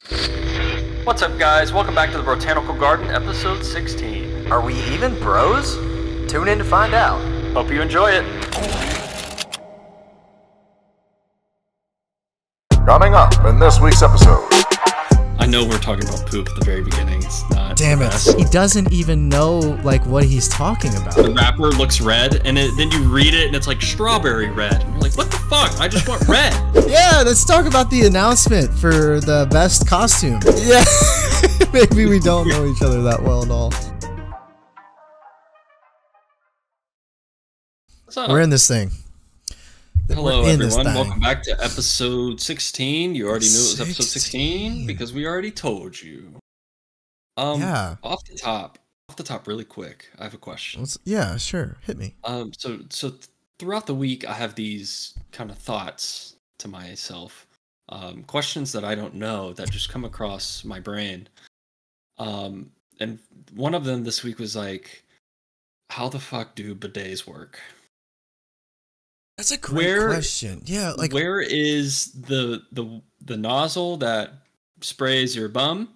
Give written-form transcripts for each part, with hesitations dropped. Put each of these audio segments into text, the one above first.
What's up, guys? Welcome back to the Botanical Garden, episode 16. Are we even bros? Tune in to find out. Hope you enjoy it. Coming up in this week's episode. I know we're talking about poop at the very beginning. It's not. Damn it. He doesn't even know, like, what he's talking about. The wrapper looks red, and then you read it, and it's like strawberry red. And you're like, what the fuck? I just want red. Yeah, let's talk about the announcement for the best costume. Yeah. Maybe we don't know each other that well at all. What's up? We're in this thing. Hello, everyone. Welcome back to episode 16. You already knew it was episode 16 because we already told you. Yeah. Off the top, really quick. I have a question. Yeah, sure. Hit me. So throughout the week, I have these kind of thoughts to myself, questions that I don't know that just come across my brain. And one of them this week was like, how the fuck do bidets work? That's a great question. Yeah, like where is the nozzle that sprays your bum?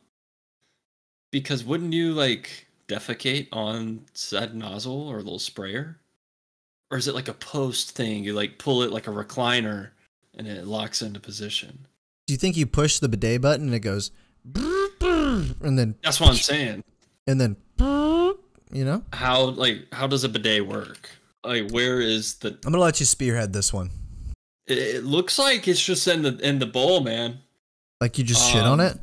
Because wouldn't you like defecate on said nozzle or a little sprayer? Or is it like a post thing? You like pull it like a recliner and it locks into position. Do you think you push the bidet button and it goes and then that's what I'm saying. And then you know? How does a bidet work? Like, where is the... I'm gonna let you spearhead this one. It looks like it's just in the bowl, man. Like you just shit on it?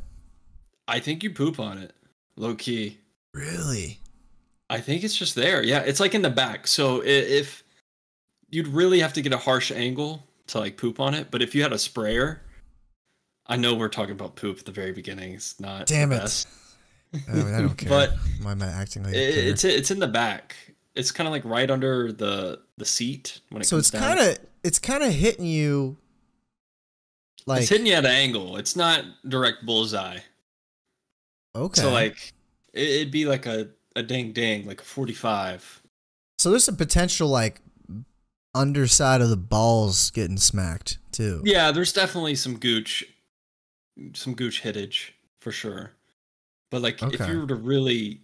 I think you poop on it. Low key. Really? I think it's just there. Yeah, it's like in the back. So if you'd really have to get a harsh angle to like poop on it, but if you had a sprayer, I know we're talking about poop at the very beginning. It's not. Damn it. Best. I mean, I don't care. But why am I acting like it's in the back. It's kind of like right under the seat when it comes down. So it's kind of hitting you. Like it's hitting you at an angle. It's not direct bullseye. Okay. So like it'd be like a ding ding, like a 45. So there's a potential like underside of the balls getting smacked too. Yeah, there's definitely some gooch hittage for sure. But like if you were to really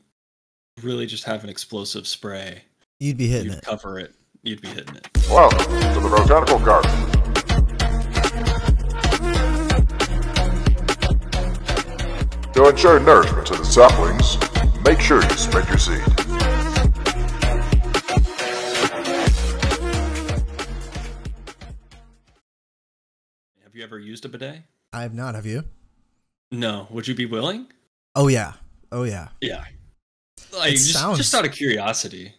just have an explosive spray, you'd be hitting it. Cover it. You'd be hitting it. Welcome to the Brotanical Garden. To ensure nourishment to the saplings, make sure you spread your seed. Have you ever used a bidet? I have not. Have you? No. Would you be willing? Oh yeah. Oh yeah. Yeah. Like just out of curiosity.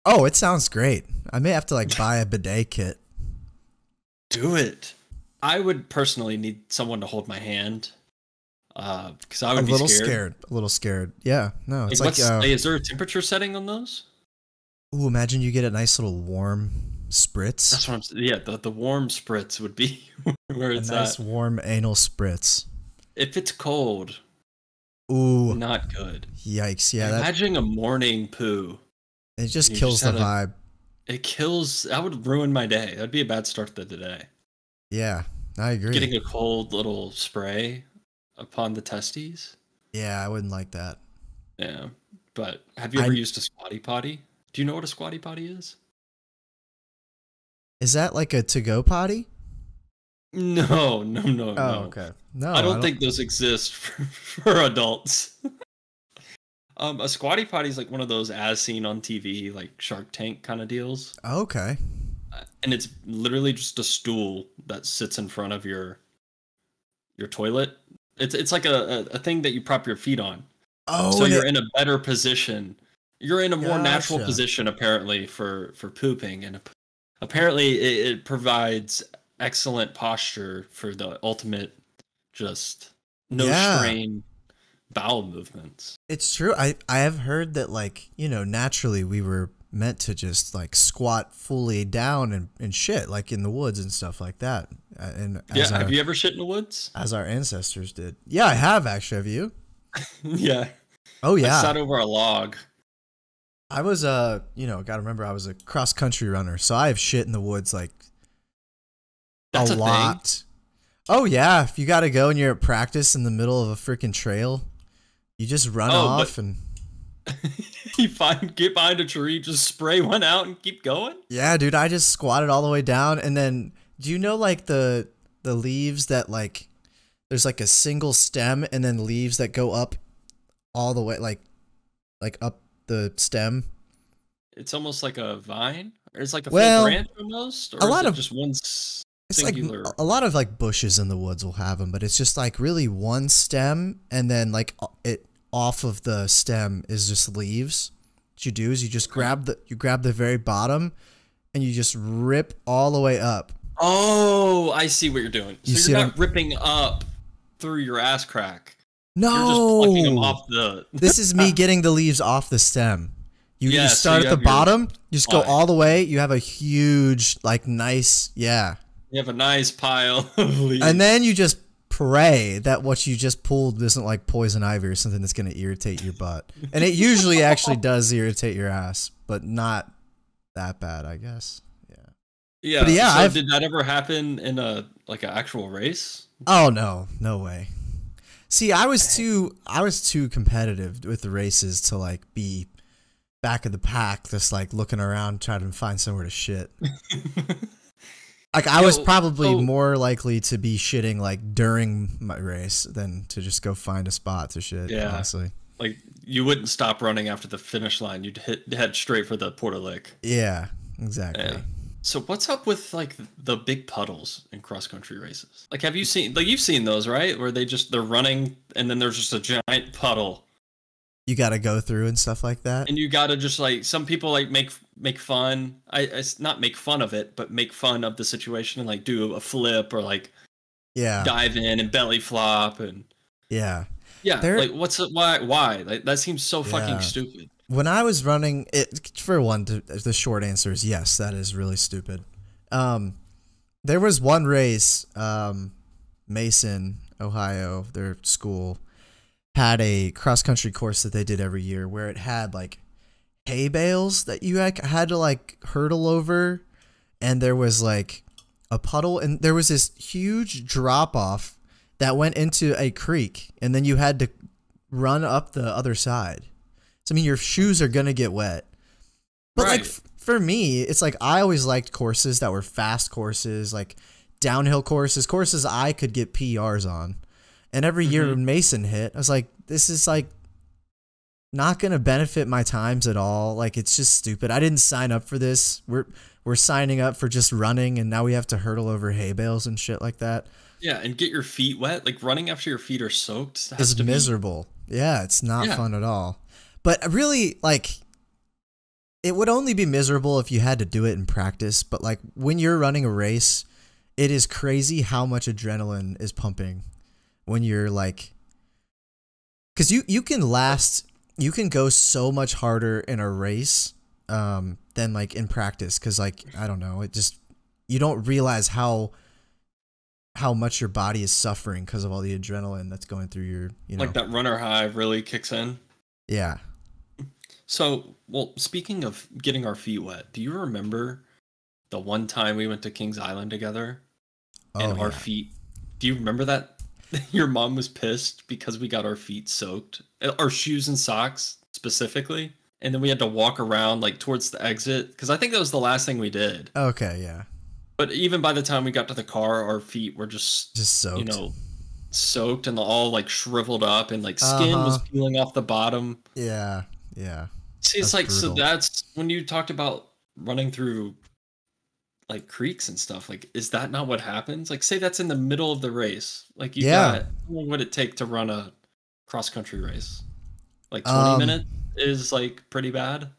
Oh, it sounds great. I may have to like buy a bidet kit. Do it. I would personally need someone to hold my hand. Because I would be scared. A little scared. Yeah. No, it's like is there a temperature setting on those? Ooh, imagine you get a nice little warm spritz. That's what I'm saying. Yeah, the warm spritz would be where it's a nice warm anal spritz. If it's cold. Ooh. Not good. Yikes. Yeah. Imagine a morning poo. It just kills the vibe. That would ruin my day. That'd be a bad start to the day. Yeah, I agree. Getting a cold little spray upon the testes. Yeah, I wouldn't like that. Yeah. But have you ever used a squatty potty? Do you know what a squatty potty is? Is that like a to-go potty? No. Oh, okay. No, I don't think those exist for adults. A squatty potty is like one of those as seen on TV, like Shark Tank kind of deals. Okay. And it's literally just a stool that sits in front of your toilet. It's like a thing that you prop your feet on. Oh, so you're in a better position. You're in a more natural position apparently for pooping, and apparently it provides excellent posture for the ultimate just no strain bowel movements. It's true. I have heard that, like, you know, naturally we were meant to just like squat fully down and shit, like in the woods and stuff like that. And have you ever shit in the woods? As our ancestors did. Yeah, I have actually. Have you? Yeah. Oh yeah. I sat over a log. I was you know, gotta remember I was a cross country runner, so I have shit in the woods like That's a lot. Thing? Oh yeah, if you gotta go and you're at practice in the middle of a freaking trail, you just run off and you get behind a tree, just spray one out and keep going. yeah, dude, I just squatted all the way down, and then do you know like the leaves that like there's like a single stem and then leaves that go up all the way like up the stem? It's almost like a vine, or it's like a full Well, branch almost, or a lot is it of just one it's singular? like a lot of like bushes in the woods will have them, but it's just like really one stem, and then like it off of the stem is just leaves. What you do is you just grab the very bottom, and you just rip all the way up. Oh, I see what you're doing. You So you're not ripping up through your ass crack. No, you're just plucking them off the. This is me getting the leaves off the stem. You Yeah, just so start you at the have your bottom, you just go pile. all the way. You have a huge, like, nice, yeah. You have a nice pile of leaves. And then you just pray that what you just pulled isn't like poison ivy or something that's going to irritate your butt. And it usually actually does irritate your ass, but not that bad, I guess. Yeah. Yeah. But yeah, so did that ever happen in an actual race? Oh no, no way. See, I was too competitive with the races to like be back of the pack, just like looking around trying to find somewhere to shit. Like I was probably more likely to be shitting like during my race than to just go find a spot to shit. Yeah. Honestly. Like you wouldn't stop running after the finish line. You'd head straight for the Porta Lick. Yeah, exactly. Yeah. So what's up with like the big puddles in cross country races? Like, have you seen you've seen those, right? Where they're running and then there's just a giant puddle. You got to go through and stuff like that. And you got to just like, some people like make fun. I not make fun of it, but make fun of the situation and like do a flip or like dive in and belly flop and yeah. Like why? Like that seems so fucking stupid. When I was running it, for one, the short answer is yes, that is really stupid. There was one race, Mason, Ohio, their school had a cross country course that they did every year where it had like hay bales that you had to like hurdle over, and there was like a puddle, and there was this huge drop off that went into a creek, and then you had to run up the other side. So I mean, your shoes are gonna get wet. But like for me, it's like I always liked courses that were fast courses, like downhill courses I could get PRs on. And every year when Mason hit, I was like, this is like not gonna benefit my times at all. Like it's just stupid. I didn't sign up for this. We're signing up for just running, and now we have to hurdle over hay bales and shit like that. Yeah, and get your feet wet. Like running after your feet are soaked is miserable. Yeah, it's not fun at all. But really, like, it would only be miserable if you had to do it in practice. But like when you're running a race, it is crazy how much adrenaline is pumping when you're like, because you can go so much harder in a race than like in practice. Because like, I don't know, you don't realize how much your body is suffering because of all the adrenaline that's going through your, like that runner high really kicks in. Yeah. So, well, speaking of getting our feet wet, do you remember the one time we went to Kings Island together and our feet, do you remember that? Your mom was pissed because we got our feet soaked, our shoes and socks specifically. And then we had to walk around like towards the exit, because I think that was the last thing we did. Okay, yeah. But even by the time we got to the car, our feet were just soaked. Soaked and all like shriveled up, and like skin was peeling off the bottom. Yeah. See, it's like, brutal. So that's when you talked about running through like creeks and stuff. Like, is that not what happens? Like, say that's in the middle of the race. Like, how long would it take to run a cross country race? Like 20 minutes is like pretty bad.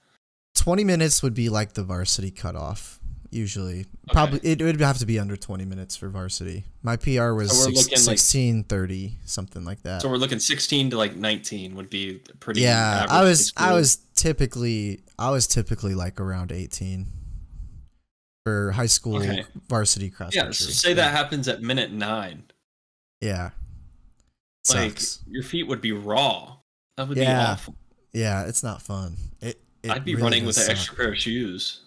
20 minutes would be like the varsity cutoff. Usually, probably it would have to be under 20 minutes for varsity. My PR was 16:30, something like that. So we're looking 16 to like 19 would be pretty. Yeah, I was typically like around 18 for high school varsity cross country. Yeah, so say that happens at minute 9. Yeah, like your feet would be raw. That would be awful. Yeah, it's not fun. I'd be really running with an extra pair of shoes.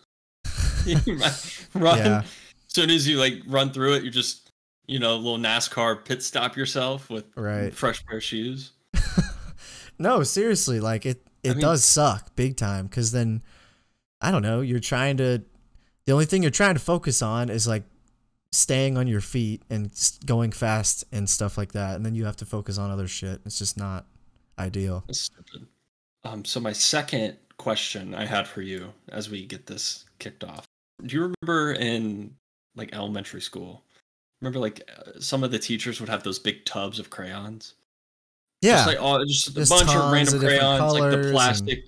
Run. As soon as you like run through it, you just little NASCAR pit stop yourself with Right. fresh pair of shoes. No, seriously, like it does suck big time, because then I don't know, the only thing you're trying to focus on is like staying on your feet and going fast and stuff like that, and then you have to focus on other shit. It's just not ideal. That's stupid. So my second question I had for you as we get this kicked off. Do you remember in like elementary school? Remember like some of the teachers would have those big tubs of crayons? Yeah, just a bunch of random crayons. Like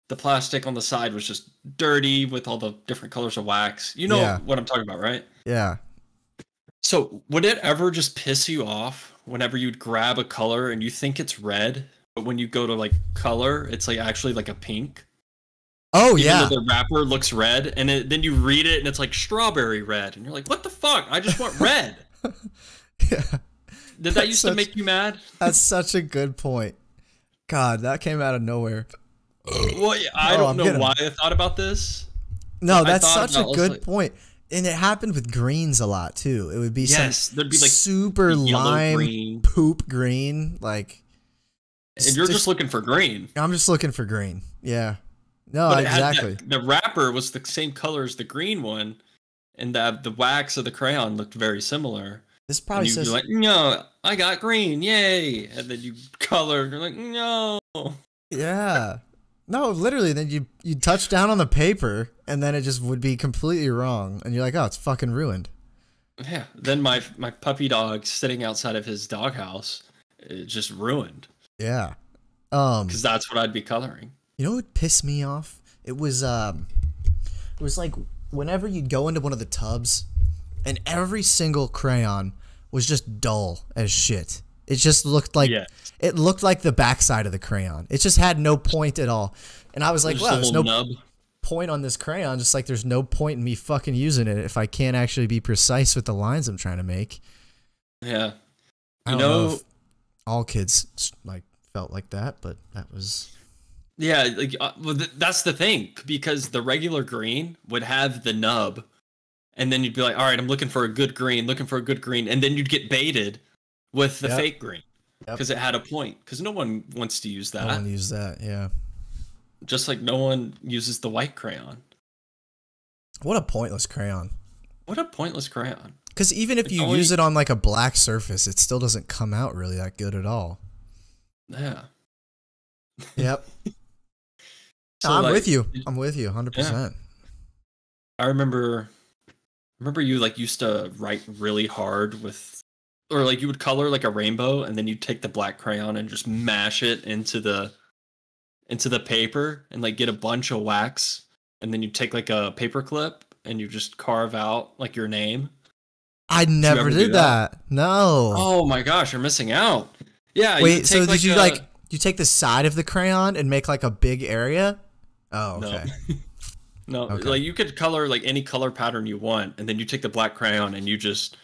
the plastic on the side was just dirty with all the different colors of wax. You know what I'm talking about, right? Yeah. So would it ever just piss you off whenever you'd grab a color and you think it's red, but when you go to like color, it's like actually like a pink? Oh, Even yeah. though the wrapper looks red, and then you read it and it's like strawberry red, and you're like, what the fuck? I just want red. Yeah. Did that used to make you mad? That's such a good point. God, that came out of nowhere. Well, I don't know why I thought about this. No, that's such a good point. And it happened with greens a lot too. It would be there'd be like super lime green. Poop green, like. And you're just looking for green. I'm just looking for green. Yeah. No, but exactly. The wrapper was the same color as the green one, and the wax of the crayon looked very similar. This probably says like, no, I got green, yay! And then you color, and you're like, no. Yeah. No, literally. Then you touch down on the paper, and then it just would be completely wrong, and you're like, oh, it's fucking ruined. Yeah. Then my puppy dog sitting outside of his doghouse, it just ruined. Yeah. Because that's what I'd be coloring. You know what would piss me off? It was like whenever you'd go into one of the tubs, and every single crayon was just dull as shit. It just looked like it looked like the backside of the crayon. It just had no point at all. And I was like, wow, there's no point on this crayon. Just like there's no point in me fucking using it if I can't actually be precise with the lines I'm trying to make. Yeah. I don't know if all kids like felt like that, but that was. Yeah, like that's the thing, because the regular green would have the nub, and then you'd be like, all right, I'm looking for a good green, and then you'd get baited with the fake green because it had a point, because no one wants to use that. No one uses that, yeah. Just like no one uses the white crayon. What a pointless crayon. What a pointless crayon. Because even if you use it on like a black surface, it still doesn't come out really that good at all. Yeah. Yep. So I'm with you. I'm with you 100%. Yeah. I remember you like used to write really hard with, or like you would color like a rainbow, and then you'd take the black crayon and just mash it into the paper and like get a bunch of wax, and then you take like a paper clip and you just carve out like your name. I never did that. No. Oh my gosh, you're missing out. Yeah. Wait, so did you you take the side of the crayon and make like a big area? Oh, okay. No, okay. Like you could color like any color pattern you want, and then you take the black crayon and you just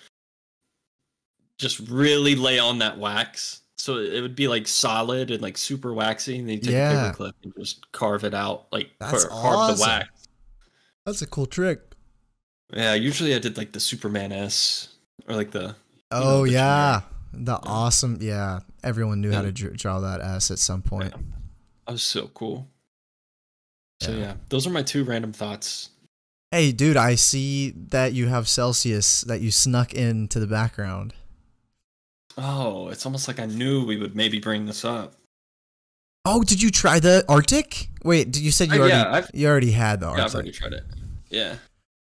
really lay on that wax, so it would be like solid and like super waxy, and then you take a paper clip and just carve it out, like carve the wax. That's a cool trick. Yeah, usually I did like the Superman S, or like the awesome, everyone knew how to draw that S at some point. Yeah. That was so cool. So yeah, those are my two random thoughts. Hey, dude, I see that you have Celsius that you snuck into the background. Oh, it's almost like I knew we would maybe bring this up. Oh, did you try the Arctic? Wait, you said you already had the Arctic. Yeah, I've already tried it. Yeah.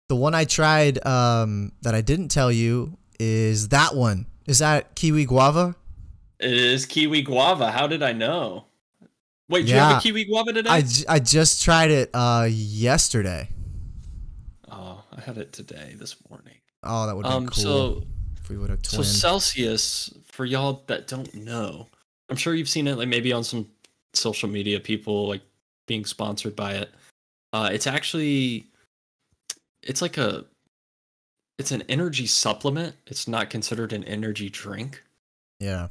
The one I tried that I didn't tell you is that one. Is that kiwi guava? It is kiwi guava. How did I know? Wait, do you have a kiwi guava today? I just tried it yesterday. Oh, I had it today, this morning. Oh, that would have been cool. So, if we would have twinned. So Celsius, for y'all that don't know, I'm sure you've seen it like maybe on some social media, people like being sponsored by it. It's actually, it's an energy supplement. It's not considered an energy drink. Yeah.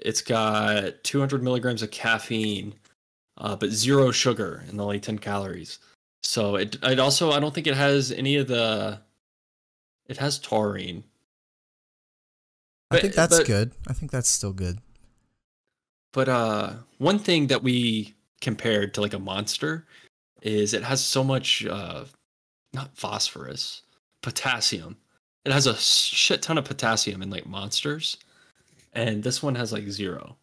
It's got 200 milligrams of caffeine, but 0 sugar and only 10 calories. So it also, I don't think it has any of the, it has taurine, I think that's good. I think that's still good. But one thing that we compared to like a Monster is it has so much not phosphorus, potassium. It has a shit ton of potassium in like Monsters, and this one has like 0.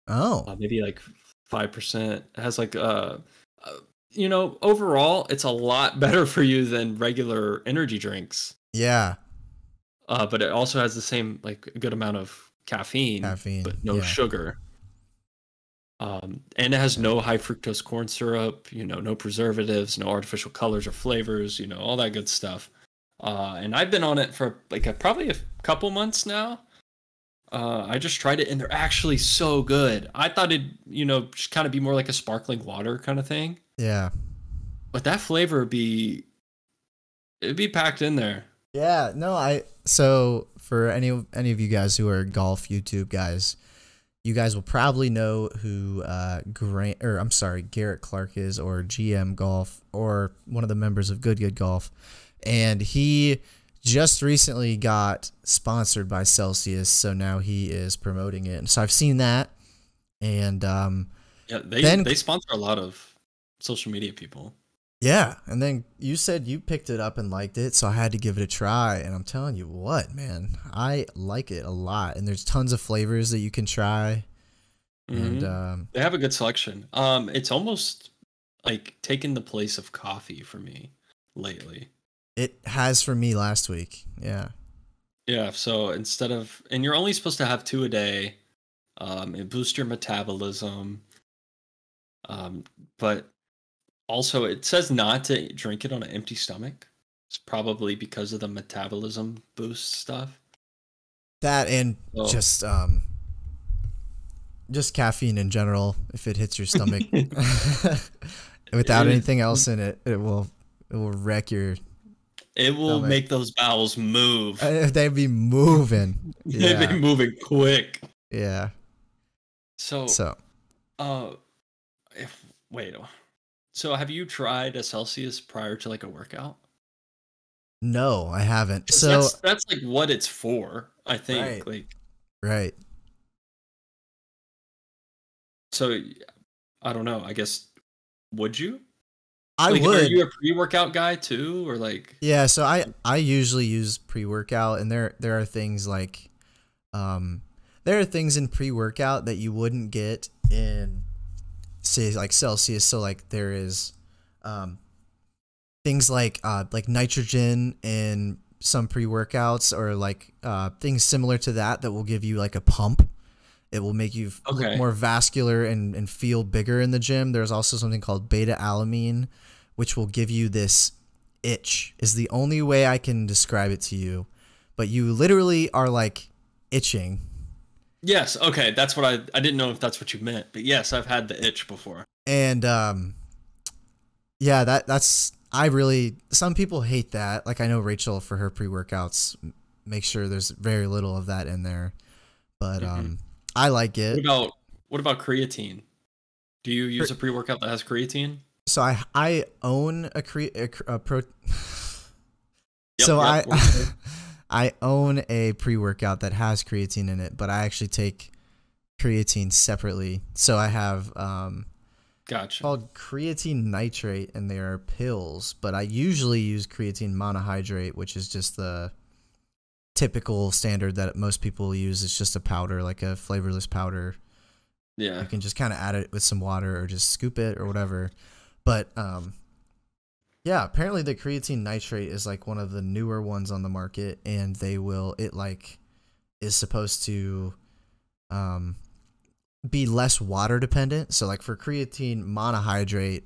Oh, Maybe like 5%. It has like overall it's a lot better for you than regular energy drinks. yeah. But it also has the same like a good amount of caffeine, but no sugar. And it has no high fructose corn syrup, no preservatives, no artificial colors or flavors, all that good stuff. And I've been on it for like probably a couple months now. I just tried it and they're actually so good. I thought it'd, just kind of be more like a sparkling water kind of thing. Yeah. But that flavor it'd be packed in there. Yeah, no, so for any of you guys who are golf YouTube guys, you guys will probably know who Garrett Clark is, or GM Golf, or one of the members of Good Golf. And he just recently got sponsored by Celsius, so now he is promoting it. So I've seen that, and they sponsor a lot of social media people. Yeah, and then you said you picked it up and liked it, so I had to give it a try, and I'm telling you what, man, I like it a lot, and there's tons of flavors that you can try, and they have a good selection. It's almost like taken the place of coffee for me lately. It has for me last week, yeah. Yeah, so and you're only supposed to have 2 a day. It boosts your metabolism, but also, it says not to drink it on an empty stomach. It's probably because of the metabolism boost stuff. That and just caffeine in general. If it hits your stomach without anything else in it, it will wreck your. It will stomach. Make those bowels move. They'd be moving. They'd be moving quick. Yeah. So. So have you tried a Celsius prior to like a workout? No, I haven't. So that's like what it's for, I think. Right. So I don't know. I guess would you? I would. Are you a pre-workout guy too, or like? Yeah. So I usually use pre-workout, and there are things like, there are things in pre-workout that you wouldn't get in, say, like Celsius. So like there is things like nitrogen in some pre-workouts, or like things similar to that will give you like a pump. It will make you look more vascular and feel bigger in the gym. There's also something called beta alanine, which will give you this itch, is the only way I can describe it to you. But you literally are like itching. Yes, okay, that's what I didn't know if that's what you meant, but yes, I've had the itch before. And yeah, that's some people hate that. Like I know Rachel, for her pre-workouts, make sure there's very little of that in there. But I like it. What about creatine? Do you use a pre-workout that has creatine? So I own a I own a pre-workout that has creatine in it, but I actually take creatine separately. So I have gotcha. called creatine nitrate, and they are pills, but I usually use creatine monohydrate, which is just the typical standard that most people use. It's just a powder, like a flavorless powder. Yeah. You can just kind of add it with some water or just scoop it or whatever. But yeah, apparently the creatine nitrate is like one of the newer ones on the market, and it like is supposed to be less water dependent. So like for creatine monohydrate,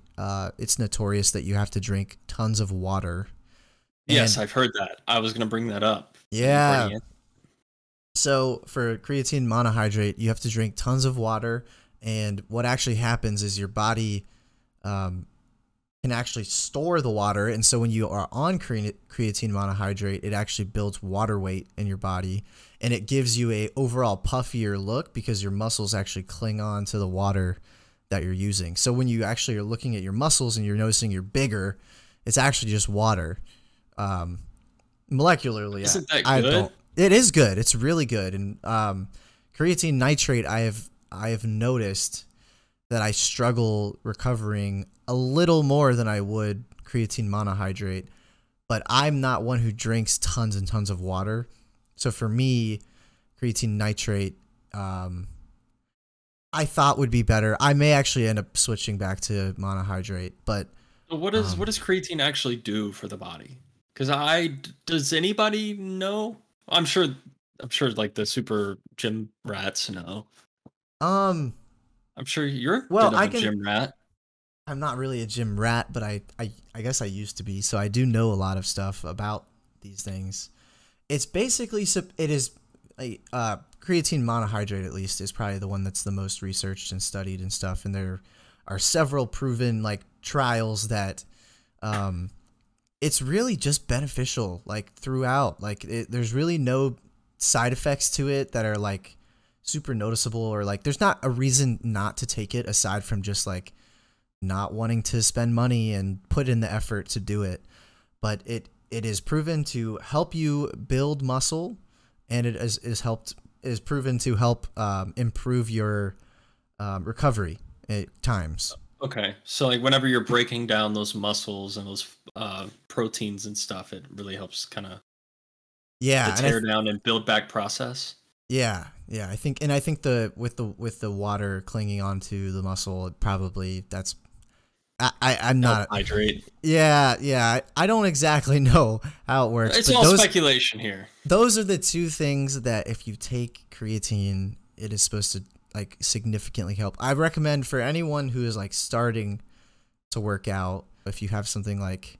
it's notorious that you have to drink tons of water. Yes, I've heard that. I was going to bring that up. Yeah. So for creatine monohydrate, you have to drink tons of water, and what actually happens is your body can actually store the water, and so when you are on creatine monohydrate, it actually builds water weight in your body, and it gives you a overall puffier look because your muscles actually cling on to the water that you're using. So when you actually are looking at your muscles and you're noticing you're bigger, it's actually just water. Molecularly, isn't that good? It is good. It's really good. And creatine nitrate, I have noticed that I struggle recovering a little more than I would creatine monohydrate. But I'm not one who drinks tons and tons of water. So for me, creatine nitrate, I thought would be better. I may actually end up switching back to monohydrate. But So what does creatine actually do for the body? Because does anybody know? I'm sure like the super gym rats know. I'm sure you're a bit of a gym rat. I'm not really a gym rat, but I guess I used to be, so I do know a lot of stuff about these things. It's basically creatine monohydrate, at least, is probably the one that's the most researched and studied and stuff. And there are several proven like trials that it's really just beneficial like throughout. Like there's really no side effects to it that are like super noticeable, or like there's not a reason not to take it aside from just like not wanting to spend money and put in the effort to do it. But it is proven to help you build muscle, and it is proven to help improve your recovery at times. Okay, so like whenever you're breaking down those muscles and those proteins and stuff, it really helps kind of the tear down and build back process. Yeah, I think with the water clinging onto the muscle, it probably I'm not hydrate. Yeah. I don't exactly know how it works. It's all speculation here. Those are the two things that if you take creatine, it is supposed to like significantly help. I recommend for anyone who is like starting to work out, if you have something like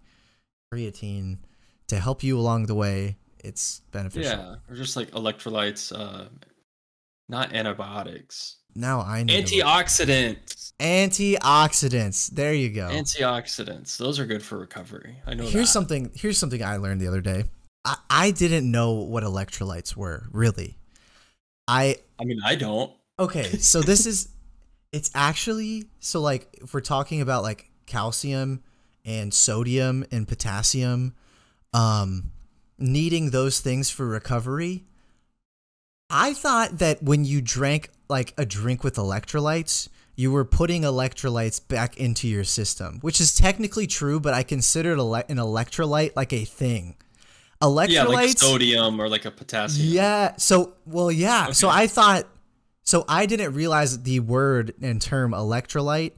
creatine to help you along the way, it's beneficial. Yeah, or just like electrolytes, not antibiotics. Now I know. Antioxidants. There you go. Antioxidants. Those are good for recovery. I know Here's that. Here's something I learned the other day. I didn't know what electrolytes were, really. I mean, I don't. Okay, so it's actually, so like if we're talking about like calcium and sodium and potassium, needing those things for recovery, I thought that when you drank like a drink with electrolytes, you were putting electrolytes back into your system, which is technically true, but I considered an electrolyte like a thing. Electrolytes, yeah, like sodium or like a potassium. Yeah. So, well, yeah. Okay. So I didn't realize the word and term electrolyte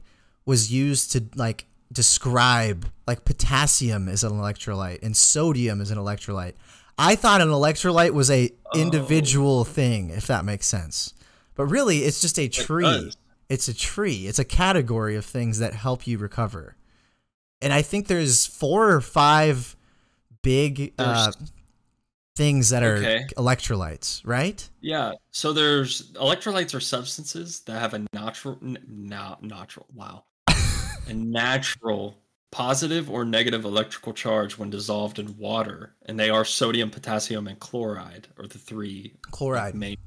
was used to like describe like potassium is an electrolyte and sodium is an electrolyte. I thought an electrolyte was a individual thing, if that makes sense. But really, it's just a tree. It's a tree. It's a category of things that help you recover. And I think there's 4 or 5 big things that are electrolytes, right? Yeah. So there's electrolytes are substances that have a natural positive or negative electrical charge when dissolved in water, and they are sodium, potassium, and chloride, or the 3 main.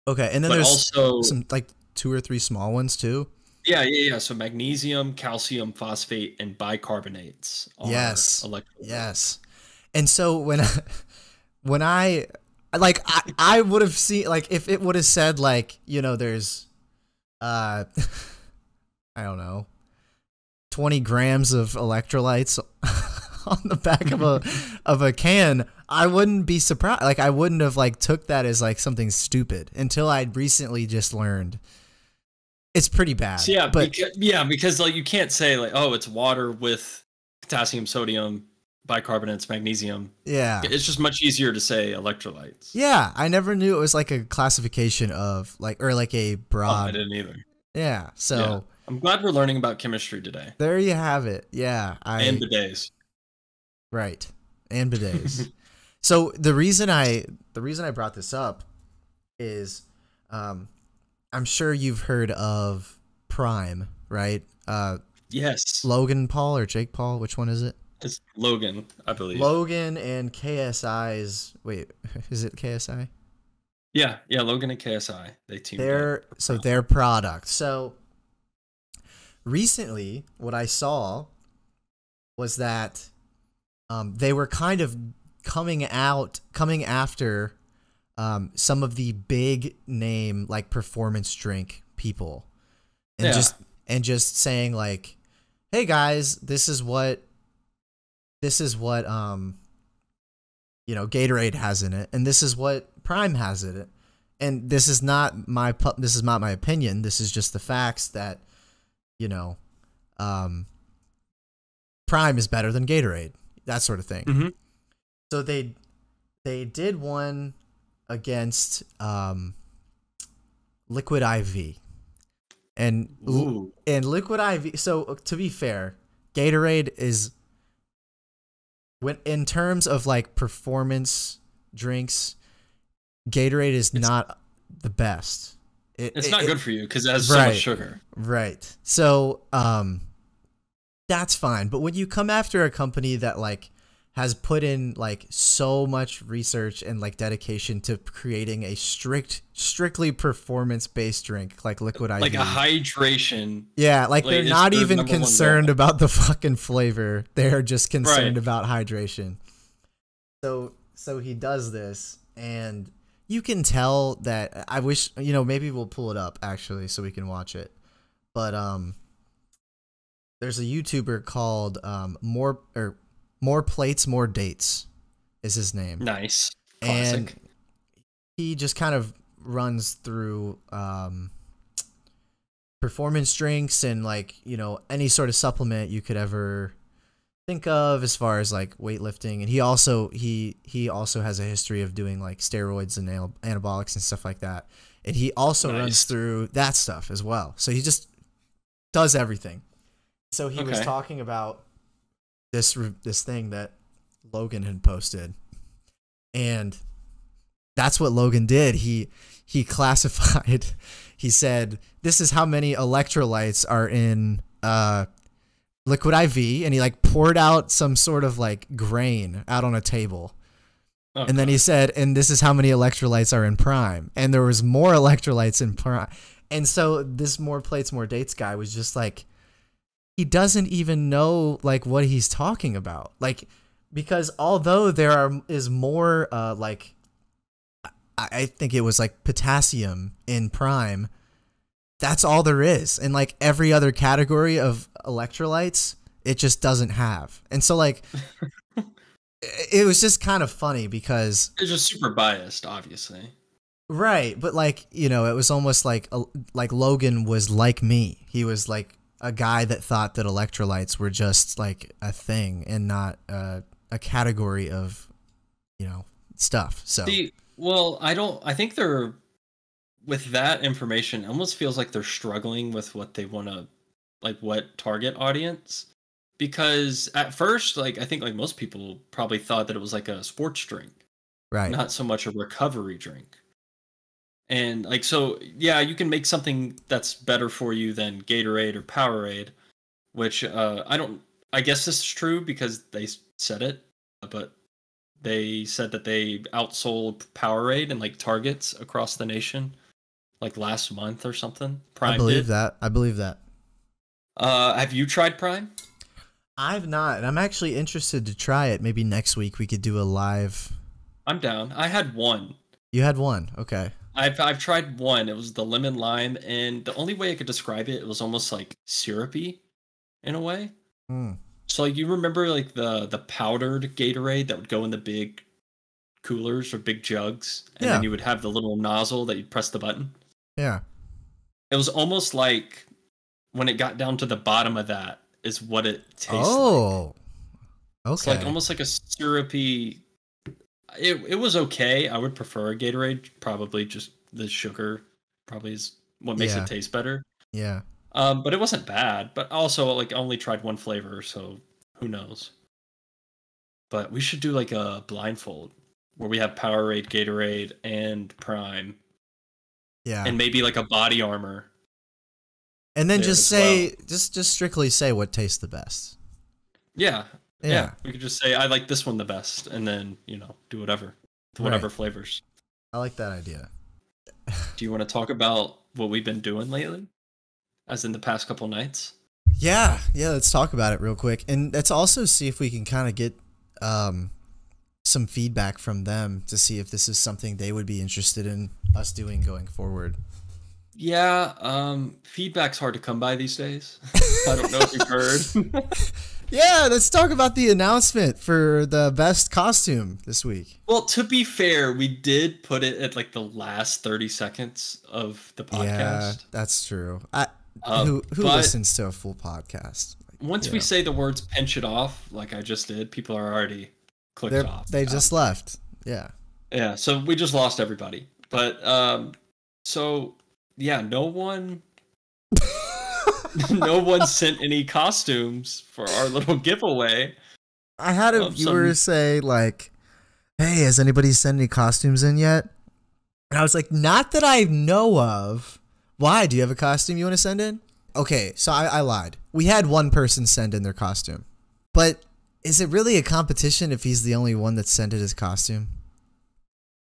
Okay, and then there's also some like 2 or 3 small ones too. Yeah. So magnesium, calcium, phosphate, and bicarbonates are electrolytes. Yes. And so when I would have seen, like, if it would have said, like, you know, there's I don't know, 20 grams of electrolytes on the back of a can, I wouldn't be surprised. Like, I wouldn't have like took that as like something stupid until I'd recently just learned it's pretty bad. So because like you can't say like, oh, it's water with potassium, sodium, bicarbonates, magnesium. Yeah, it's just much easier to say electrolytes. Yeah, I never knew it was like a classification of like, or like a broad. I didn't either. Yeah, so yeah. I'm glad we're learning about chemistry today. There you have it. Yeah, and bidets. Right, and bidets. So the reason I brought this up is, I'm sure you've heard of Prime, right? Yes. Logan Paul or Jake Paul, which one is it? It's Logan, I believe. Logan and KSI's. Wait, is it KSI? Yeah, Logan and KSI. They teamed up. So their product. So recently, what I saw was that they were kind of coming after some of the big name like performance drink people, and Yeah. just saying like, hey guys, this is what Gatorade has in it, and this is what Prime has in it, and this is not my opinion. This is just the facts that Prime is better than Gatorade, that sort of thing. Mm-hmm. So they did one against Liquid IV, and Liquid IV. So to be fair, Gatorade is, when in terms of like performance drinks, Gatorade is not the best. It's not good for you because it has so much sugar. Right. So that's fine. But when you come after a company that like has put in like so much research and like dedication to creating a strictly performance-based drink like Liquid IV, like a hydration. Yeah, like they're not even concerned about the fucking flavor. They're just concerned about hydration. So he does this, and you can tell that, I wish, maybe we'll pull it up actually so we can watch it. But there's a YouTuber called More Plates, More Dates is his name. Nice. Classic. And he just kind of runs through performance drinks and like, any sort of supplement you could ever think of as far as like weightlifting. And he also has a history of doing like steroids and anabolics and stuff like that. And he also runs through that stuff as well. So he just does everything. So he was talking about this thing that Logan had posted, and that's what Logan did. He classified. He said, "This is how many electrolytes are in Liquid IV," and he like poured out some sort of like grain out on a table, and then he said, "And this is how many electrolytes are in Prime," and there was more electrolytes in Prime, and so this More Plates, More Dates guy was just like, he doesn't even know like what he's talking about, like, because although is more like, I think it was like potassium in Prime, that's all there is, and like every other category of electrolytes it just doesn't have. And so like it was just kind of funny because it's just super biased, obviously. Right, but like, it was almost like Logan was like me. He was like a guy that thought that electrolytes were just like a thing and not a category of, stuff. So, I think they're, with that information, it almost feels like they're struggling with what they want to, like what target audience, because at first, like, I think like most people probably thought that it was like a sports drink, right? Not so much a recovery drink. And like, so yeah, you can make something that's better for you than Gatorade or Powerade, which I guess this is true because they said it, but they said that they outsold Powerade and like Targets across the nation, like last month or something. Prime I believe did. that. I believe that. Have you tried Prime? I've not, and I'm actually interested to try it. Maybe next week we could do a live. I'm down. I had one. You had one, okay. I've tried one. It was the lemon lime, and the only way I could describe it, it was almost like syrupy in a way. So like, you remember like the powdered Gatorade that would go in the big coolers or big jugs, and then you would have the little nozzle that you'd press the button. Yeah. It was almost like when it got down to the bottom of that is what it tastes like. Okay. It's like almost like a syrupy. It was okay. I would prefer a Gatorade. Probably just the sugar probably is what makes it taste better. Yeah. But it wasn't bad. But also, like, I only tried one flavor, so who knows? But we should do like a blindfold where we have Powerade, Gatorade, and Prime. Yeah. And maybe like a body armor. And then just say, just strictly say what tastes the best. Yeah. Yeah, we could just say, I like this one the best, and then, do whatever. Whatever flavors. I like that idea. Do you want to talk about what we've been doing lately? As in the past couple nights? Yeah, let's talk about it real quick. And let's also see if we can kind of get some feedback from them to see if this is something they would be interested in us doing going forward. Yeah, feedback's hard to come by these days. I don't know if you've heard. Yeah, let's talk about the announcement for the best costume this week. Well, to be fair, we did put it at like the last 30 seconds of the podcast. Yeah, that's true. Who listens to a full podcast? Once we say the words "pinch it off," like I just did, people are already clicked off. They just left. Yeah. Yeah, so we just lost everybody. But so yeah, no one sent any costumes for our little giveaway. I had a viewer say like, "Hey, has anybody sent any costumes in yet?" And I was like, "Not that I know of." Why? Do you have a costume you want to send in? Okay, so I lied. We had one person send in their costume. But is it really a competition if he's the only one that sent in his costume?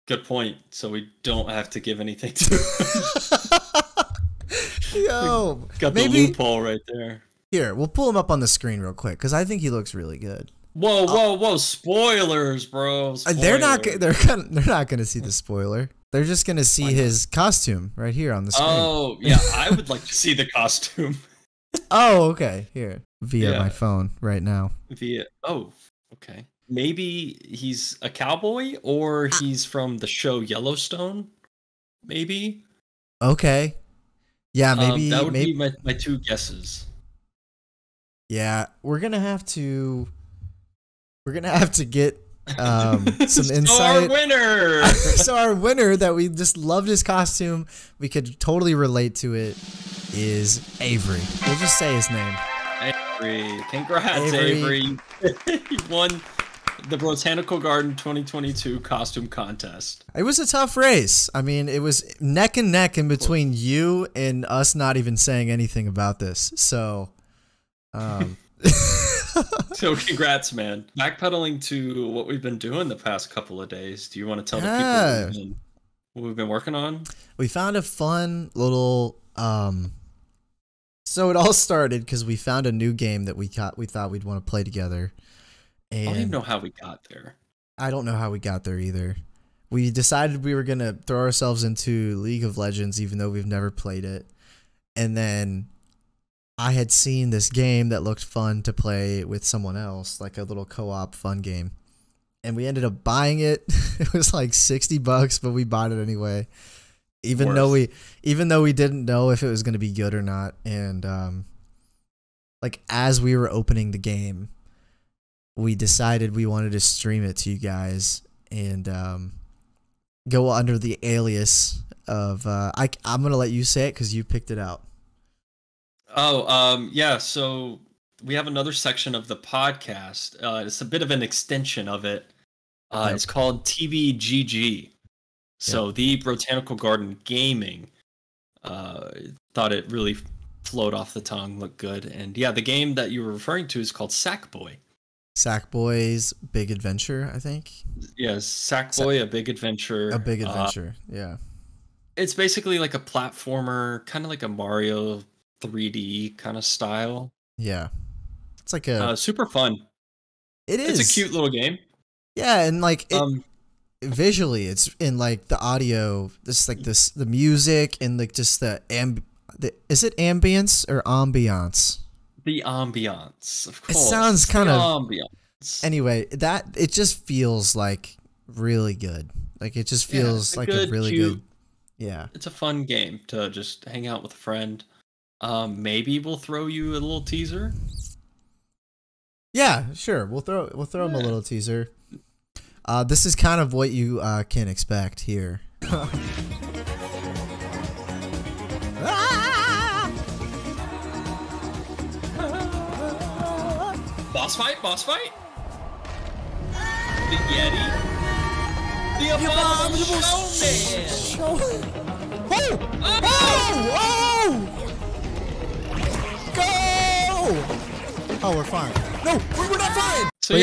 Good point. So we don't have to give anything to him. Yo, got the loophole right there. Here, we'll pull him up on the screen real quick because I think he looks really good. Whoa! Spoilers, bro. Spoilers. They're not gonna see the spoiler. They're just gonna see his costume right here on the screen. Oh yeah, I would like to see the costume. Oh, okay. Here, via my phone right now. Okay. Maybe he's a cowboy or he's from the show Yellowstone. Maybe. Okay. Yeah, maybe that would be my two guesses. Yeah, we're gonna have to get some insight. So our winner. So our winner that we just loved his costume, we could totally relate to it, is Avery. We'll just say his name. Avery. Congrats, Avery. You won the Brotanical Garden 2022 costume contest. It was a tough race. I mean, it was neck and neck in between you and us not even saying anything about this. So, so congrats, man. Backpedaling to what we've been doing the past couple of days. Do you want to tell the people what we've been working on? We found a fun little, so it all started because we found a new game that we thought we'd want to play together. And I don't even know how we got there. I don't know how we got there either. We decided we were going to throw ourselves into League of Legends even though we've never played it. And then I had seen this game that looked fun to play with someone else, like a little co-op fun game. And we ended up buying it. It was like $60, but we bought it anyway. Even though we didn't know if it was going to be good or not. And like as we were opening the game, we decided we wanted to stream it to you guys and go under the alias of I'm gonna let you say it because you picked it out. Yeah, so we have another section of the podcast. It's a bit of an extension of it. It's called TBGG. So the Brotanical Garden Gaming. Thought it really flowed off the tongue, looked good. And yeah, the game that you were referring to is called Sackboy. Sackboy's Big Adventure, I think. Yes, Sackboy, A Big Adventure. A Big Adventure, yeah. It's basically like a platformer, kind of like a Mario 3D kind of style. Yeah. It's like a... super fun. It is. It's a cute little game. Yeah, and like visually, it's in like the audio, the music and like just is it ambience or ambiance? The ambiance, of course. It sounds kind of ambiance. Anyway, it just feels like really good. Like it just feels like a really good. Yeah, it's a fun game to just hang out with a friend. Maybe we'll throw you a little teaser. Yeah, sure. We'll throw him a little teaser. This is kind of what you can expect here. Boss fight. The Yeti. The abominable showman. Oh! Go! Oh, we're fine. No, we're not fine. So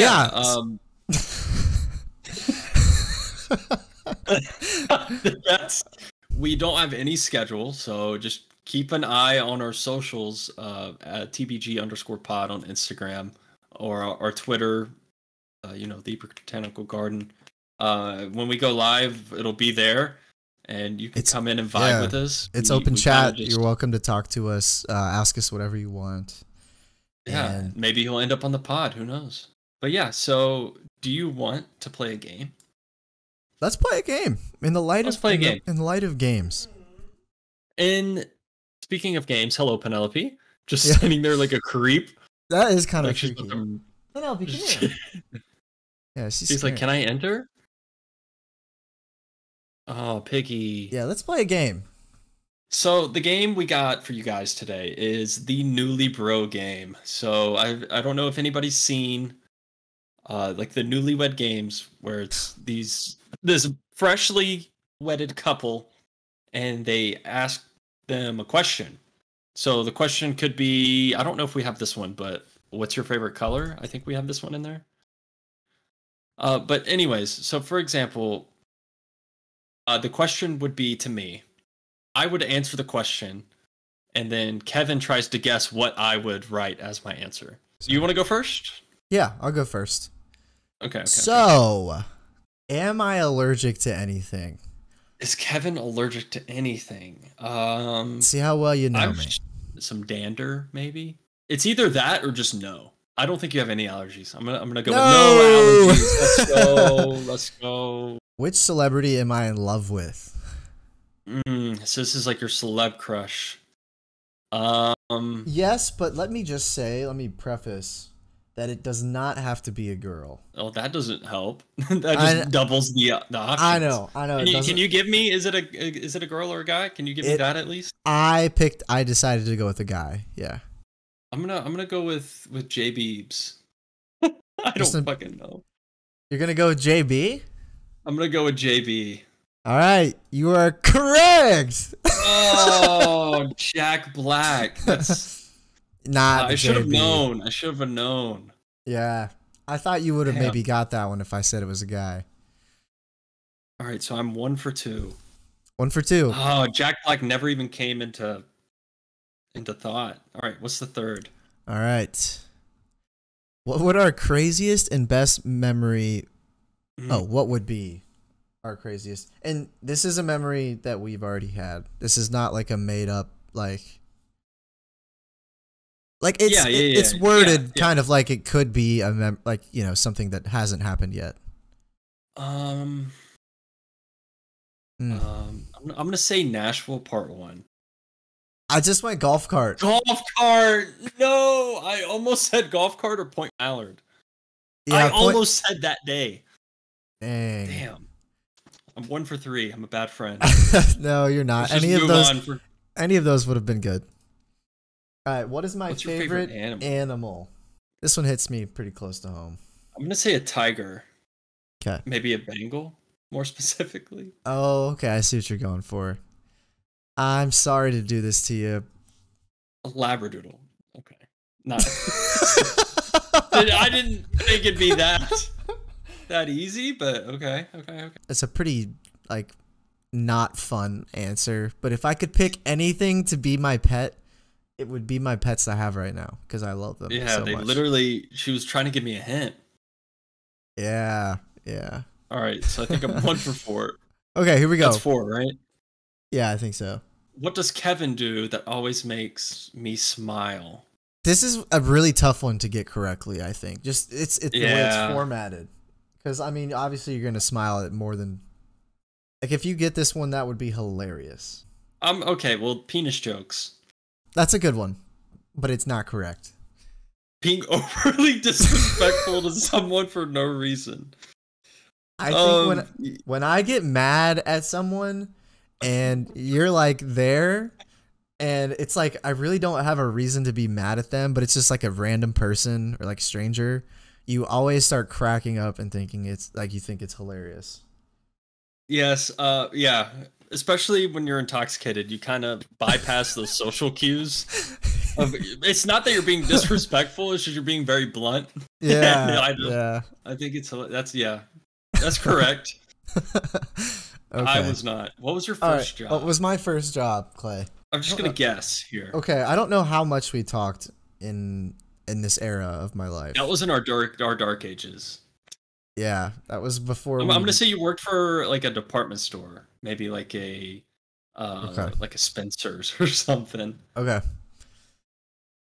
we don't have any schedule, so just keep an eye on our socials at TBG_pod on Instagram or our Twitter, the Brotanical Garden. When we go live, it'll be there, and you can come in and vibe with us. It's open chat. You're welcome to talk to us, ask us whatever you want. Yeah, and maybe he'll end up on the pod. Who knows? But yeah, so do you want to play a game? Let's play a game. In the light of games. And speaking of games, hello Penelope. Just standing there like a creep. That is kind of freaky. Penelope, come here. Yeah, she's like, "Can I enter?" Oh, Piggy. Yeah, let's play a game. So the game we got for you guys today is the Newly Bro game. So I don't know if anybody's seen like the newlywed games where it's this freshly wedded couple and they ask them a question. So the question could be, I don't know if we have this one, but what's your favorite color? I think we have this one in there. But anyways, so for example, the question would be to me. I would answer the question, and then Kevin tries to guess what I would write as my answer. So you want to go first? Yeah, I'll go first. Okay. So, am I allergic to anything? Is Kevin allergic to anything? See how well you know me. Some dander, maybe. It's either that or just no. I don't think you have any allergies. I'm gonna go no! with no allergies. Let's go. Which celebrity am I in love with? So this is like your celeb crush. Yes, but let me preface that it does not have to be a girl. Oh, that doesn't help. That just doubles the options. I know. Can you give me? Is it a girl or a guy? Can you give me that at least? I decided to go with a guy. Yeah. I'm gonna go with J Beebs. I don't fucking know. You're gonna go with JB? I'm gonna go with JB. All right, you are correct. Oh, Jack Black. That's not. I should have known. I should have known. Yeah, I thought you would have maybe got that one if I said it was a guy. All right, so I'm 1 for 2. 1 for 2. Oh, Jack Black never even came into thought. All right, what's the third? All right. What would our craziest and best memory? Oh, what would be our craziest? And this is a memory that we've already had. This is not like a made up like it's worded kind of like it could be something that hasn't happened yet. I'm gonna say Nashville Part 1. I just went golf cart. Golf cart. No, I almost said golf cart or Point Mallard. Yeah, I almost said that day. Dang. Damn. I'm 1 for 3. I'm a bad friend. No, you're not. Any of those would have been good. All right, what is my favorite animal? This one hits me pretty close to home. I'm gonna say a tiger. Okay. Maybe a Bengal, more specifically. Oh, okay. I see what you're going for. I'm sorry to do this to you. A Labradoodle. Okay. Not. I didn't think it'd be that easy, but okay. It's a pretty not fun answer, but if I could pick anything to be my pet, it would be my pets I have right now because I love them. Yeah, so much. Literally. She was trying to give me a hint. Yeah. All right, so I think I'm 1 for 4. Okay, here we go. That's 4, right? Yeah, I think so. What does Kevin do that always makes me smile? This is a really tough one to get correctly, I think. Just it's the way it's formatted. Because I mean, obviously you're gonna smile at more than if you get this one, that would be hilarious. Okay, well, penis jokes. That's a good one, but it's not correct. Being overly disrespectful to someone for no reason. I think when I get mad at someone and you're there and it's I really don't have a reason to be mad at them, but it's just a random person or stranger, you always start cracking up and thinking it's you think it's hilarious. Yes, yeah. Especially when you're intoxicated, you kind of bypass those social cues. It's not that you're being disrespectful; it's just you're being very blunt. Yeah, I think that's correct. Okay. I was not. What was your first job? What was my first job, Clay? I'm just gonna guess here. Okay, I don't know how much we talked in this era of my life. That was in our dark ages. Yeah, that was before. I'm gonna say you worked for like a department store, maybe like a Okay. like a Spencer's or something. Okay.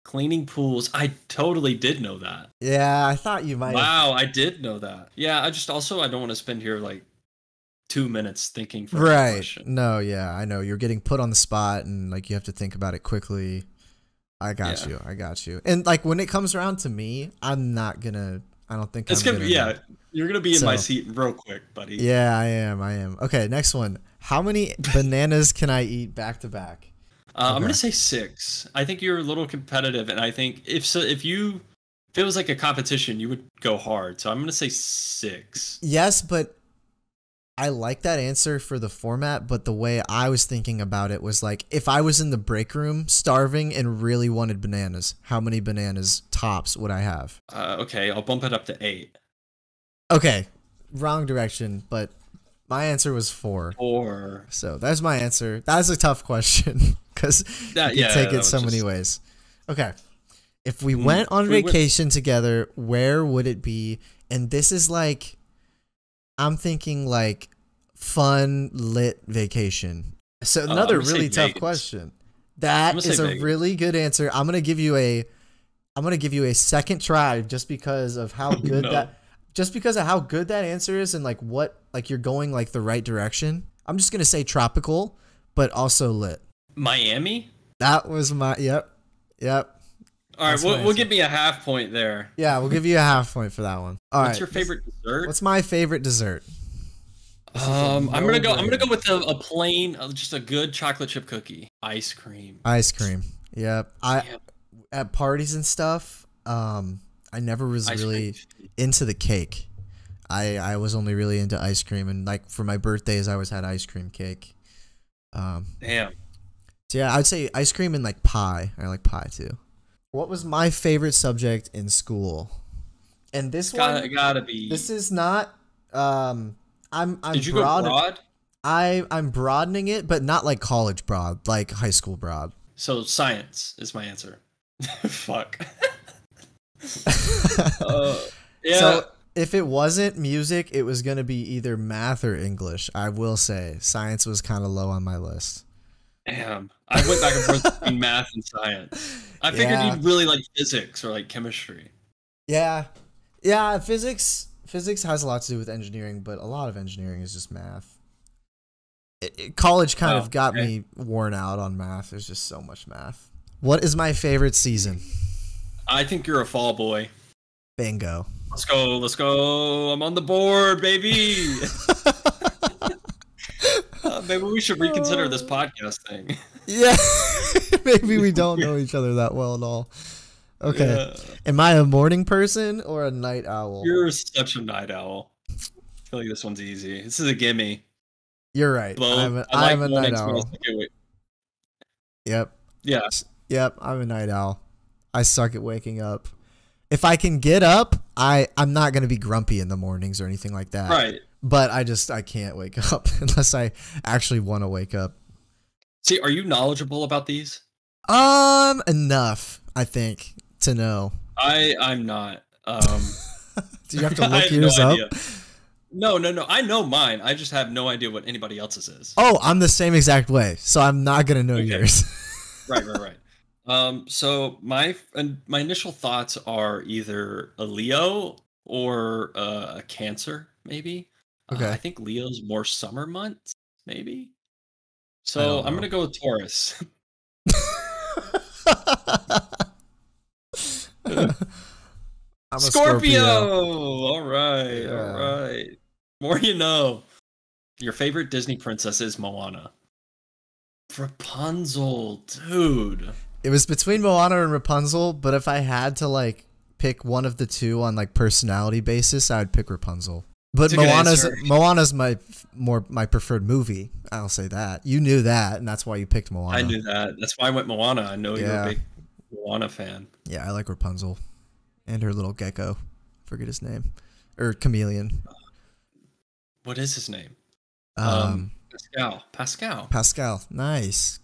Cleaning pools. I totally did know that. Yeah, I thought you might. Wow, I did know that. Yeah, I don't want to spend here like 2 minutes thinking for a Right. question. No, yeah, I know. You're getting put on the spot and like you have to think about it quickly. I got you. I got you. And like when it comes around to me, I don't think It's I'm gonna be, yeah, you're gonna be in my So- seat real quick, buddy. Yeah, I am. Okay, next one. How many bananas can I eat back to back? I'm gonna say 6. I think you're a little competitive, and I think if it was like a competition, you would go hard. So I'm gonna say 6. Yes, but I like that answer for the format, but the way I was thinking about it was like if I was in the break room starving and really wanted bananas, how many bananas tops would I have? Okay, I'll bump it up to 8. Okay, wrong direction, but my answer was 4. 4. So that's my answer. That's a tough question because you can take it so many ways. Okay. If we went on vacation together, where would it be? And this is like, I'm thinking like fun, lit vacation. So another really tough question. That is a really good answer. I'm gonna give you a second try just because of how good that answer is and like what like you're going like the right direction. I'm just gonna say tropical, but also lit. Miami? That was my yep. All right, we'll give me a half point there. Yeah, we'll give you a half point for that one. What's your favorite dessert? What's my favorite dessert? I'm gonna go with a plain, just a good chocolate chip cookie. Ice cream. Ice cream. Yep. At parties and stuff, I never was really into the cake. I was only really into ice cream, and like for my birthdays, I always had ice cream cake. Damn. So yeah, I'd say ice cream and like pie. I like pie too. What was my favorite subject in school? And this gotta be. This is not. I'm. Did you go broad? I'm broadening it, but not like college broad, like high school broad. So science is my answer. Fuck. Yeah. So if it wasn't music, it was gonna be either math or English. I will say science was kind of low on my list. Damn. I went back and forth between math and science. I figured you'd really like physics or like chemistry. Yeah. Physics has a lot to do with engineering, but a lot of engineering is just math. College kind of got me worn out on math. There's just so much math. What is my favorite season? I think you're a fall boy. Bingo. Let's go. I'm on the board, baby. Maybe we should reconsider this podcast thing. Yeah. Maybe we don't know each other that well at all. Okay. Yeah. Am I a morning person or a night owl? You're such a night owl. I feel like this one's easy. This is a gimme. You're right. I'm a night owl. Yep. Yeah. Yep. I'm a night owl. I suck at waking up. If I can get up, I'm not going to be grumpy in the mornings or anything like that. Right. But I can't wake up unless I actually want to wake up. See, are you knowledgeable about these? Enough, I think, to know. I'm not. Do you have to look yours up? No. I know mine. I just have no idea what anybody else's is. Oh, I'm the same exact way, so I'm not gonna know yours. Right. So my initial thoughts are either a Leo or a Cancer, maybe. Okay. I think Leo's more summer months, maybe. So I'm gonna go with Taurus. I'm a Scorpio. All right. More you know. Your favorite Disney princess is Moana. Rapunzel, dude. It was between Moana and Rapunzel, but if I had to like pick one of the two on like personality basis, I would pick Rapunzel. But Moana's my preferred movie. I'll say that. You knew that, and that's why you picked Moana. I knew that. That's why I went Moana. I know you're a big Moana fan. Yeah, I like Rapunzel. And her little gecko. Forget his name. Or chameleon. What is his name? Pascal. Pascal. Nice.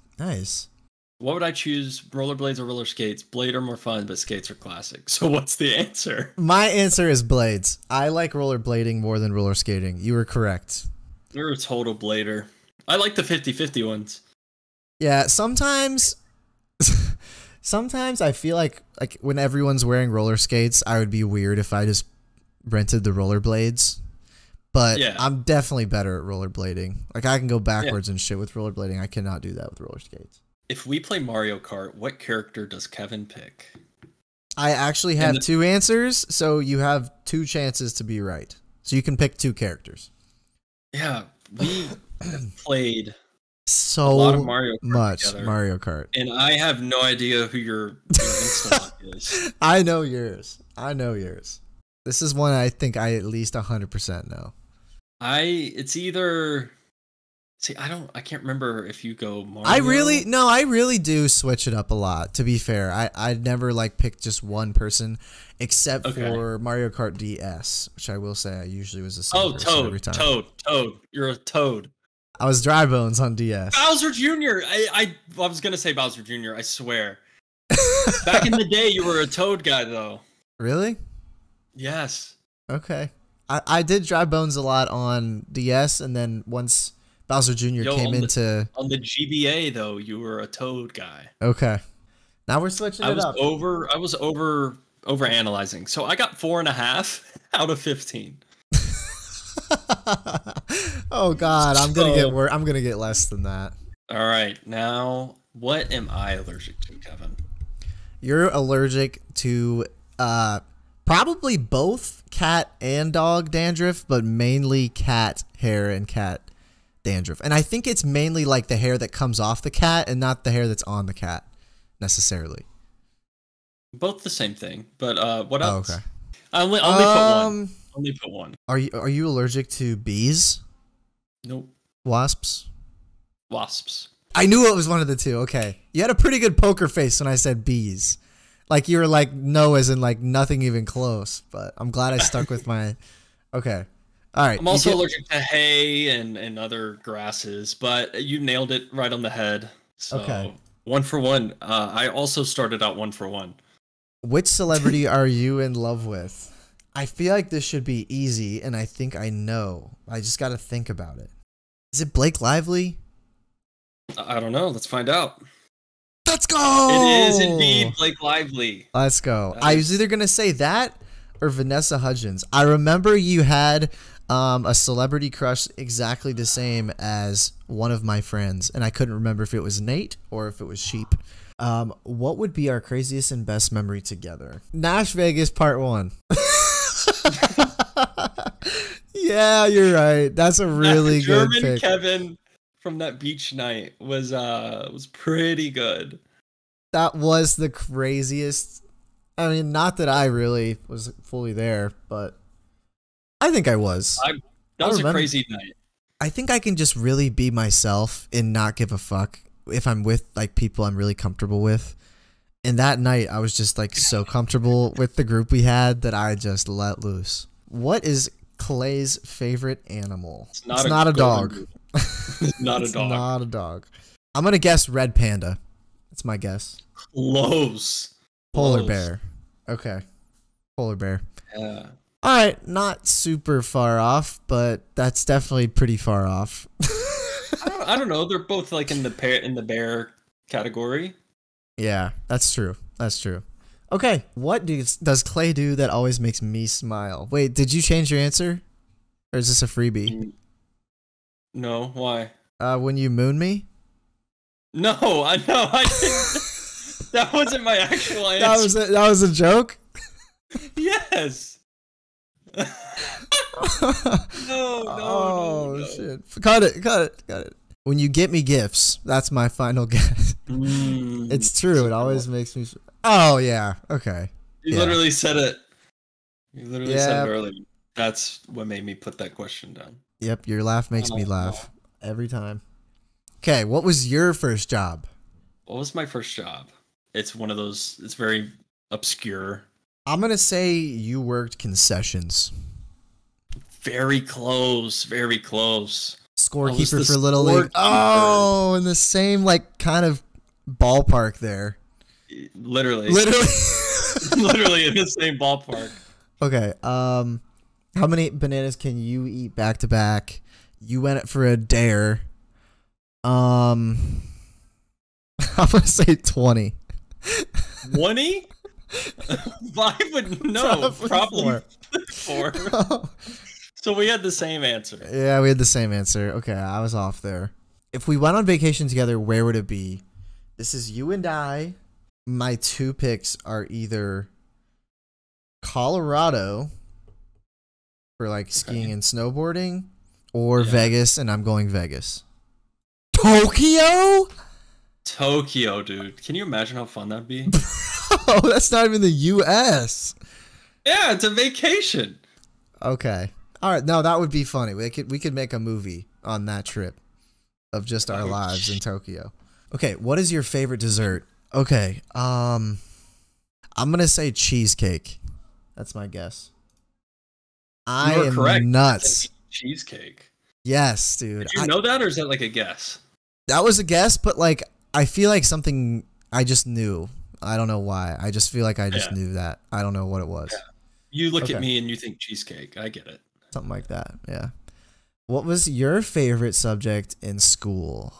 What would I choose? Rollerblades or roller skates? Blade are more fun, but skates are classic. So what's the answer? My answer is blades. I like rollerblading more than roller skating. You were correct. You're a total blader. I like the 50-50 ones. Yeah, sometimes I feel like when everyone's wearing roller skates, I would be weird if I just rented the rollerblades. But yeah. I'm definitely better at rollerblading. Like, I can go backwards and shit with rollerblading. I cannot do that with roller skates. If we play Mario Kart, what character does Kevin pick? I actually have two answers, so you have two chances to be right. So you can pick two characters. Yeah, we played so a lot of Mario Kart much together, Mario Kart. And I have no idea who your Insta is. I know yours. This is one I think I at least 100% know. It's either... See, I can't remember if you go Mario. I really do switch it up a lot, to be fair. I'd never like pick just one person except for Mario Kart DS, which I will say I usually was the same person every time. Toad. You're a Toad. I was Dry Bones on DS. Bowser Jr. I was going to say Bowser Jr., I swear. Back in the day, you were a Toad guy, though. Really? Yes. Okay. I did Dry Bones a lot on DS, and then once Bowser Jr. came into... On the GBA, though, you were a Toad guy. Okay. Now we're switching it up. I was over analyzing. So I got 4.5 out of 15. Oh God, I'm gonna get less than that. All right, now what am I allergic to, Kevin? You're allergic to probably both cat and dog dandruff, but mainly cat hair and cat dandruff. And I think it's mainly like the hair that comes off the cat and not the hair that's on the cat necessarily. Both the same thing, but what else? Oh, okay. I only put one. Only put one. Are you allergic to bees? Nope. Wasps? Wasps. I knew it was one of the two. Okay. You had a pretty good poker face when I said bees. Like you were like, no, as in like nothing even close. But I'm glad I stuck with my... Okay. All right. I'm also allergic to hay and other grasses, but you nailed it right on the head. So okay. 1 for 1. I also started out 1 for 1. Which celebrity are you in love with? I feel like this should be easy, and I think I know. I just got to think about it. Is it Blake Lively? I don't know. Let's find out. Let's go! It is indeed Blake Lively. Let's go. I was either going to say that or Vanessa Hudgens. I remember you had a celebrity crush exactly the same as one of my friends, and I couldn't remember if it was Nate or if it was Sheep. What would be our craziest and best memory together? Nash Vegas Part 1. Yeah, you're right. That's a really good pick. German Kevin from that beach night was pretty good. That was the craziest. I mean, not that I really was fully there, but I think I was. That was a crazy night. I think I can just really be myself and not give a fuck if I'm with like people I'm really comfortable with. And that night I was just like so comfortable with the group we had that I just let loose. What is Clay's favorite animal? It's not a dog. It's not a dog. Not a dog. I'm going to guess red panda. That's my guess. Close. Polar bear. Okay. Polar bear. Yeah. All right, not super far off, but that's definitely pretty far off. I don't know. They're both like in the bear category. Yeah, that's true. That's true. Okay, what does Clay do that always makes me smile? Wait, did you change your answer? Or is this a freebie? No, why? When you moon me? No, I didn't. That wasn't my actual answer. That was a joke? Yes. No. Shit. Cut it. When you get me gifts, that's my final guess. It's true. It always makes me... Oh, yeah. Okay. You literally said it. You literally said it earlier. That's what made me put that question down. Yep, your laugh makes me laugh. Every time. Okay, what was your first job? What was my first job? It's one of those... It's very obscure. I'm going to say you worked concessions. Very close. Very close. Scorekeeper for Little League. Oh, in the same like kind of ballpark there. Literally. Literally. Literally in the same ballpark. Okay. How many bananas can you eat back to back? You went it for a dare. I'm gonna say 20. 20? I would no, probably 4. So we had the same answer. Yeah, we had the same answer. Okay, I was off there. If we went on vacation together, where would it be? This is you and I. My 2 picks are either Colorado for like skiing and snowboarding, or Vegas, and I'm going Vegas. Tokyo? Tokyo, dude. Can you imagine how fun that'd be? Oh, that's not even the U.S. Yeah, it's a vacation. Okay. All right. No, that would be funny. We could make a movie on that trip of just our lives in Tokyo. Okay. What is your favorite dessert? Okay. I'm gonna say cheesecake. That's my guess. I am correct. nuts. Cheesecake. Yes, dude. Did you know that, or is that like a guess? That was a guess, but like I feel like something I just knew. I don't know why. I just feel like I just knew that. I don't know what it was. Yeah. You look at me and you think cheesecake. I get it. Something like that. Yeah. What was your favorite subject in school?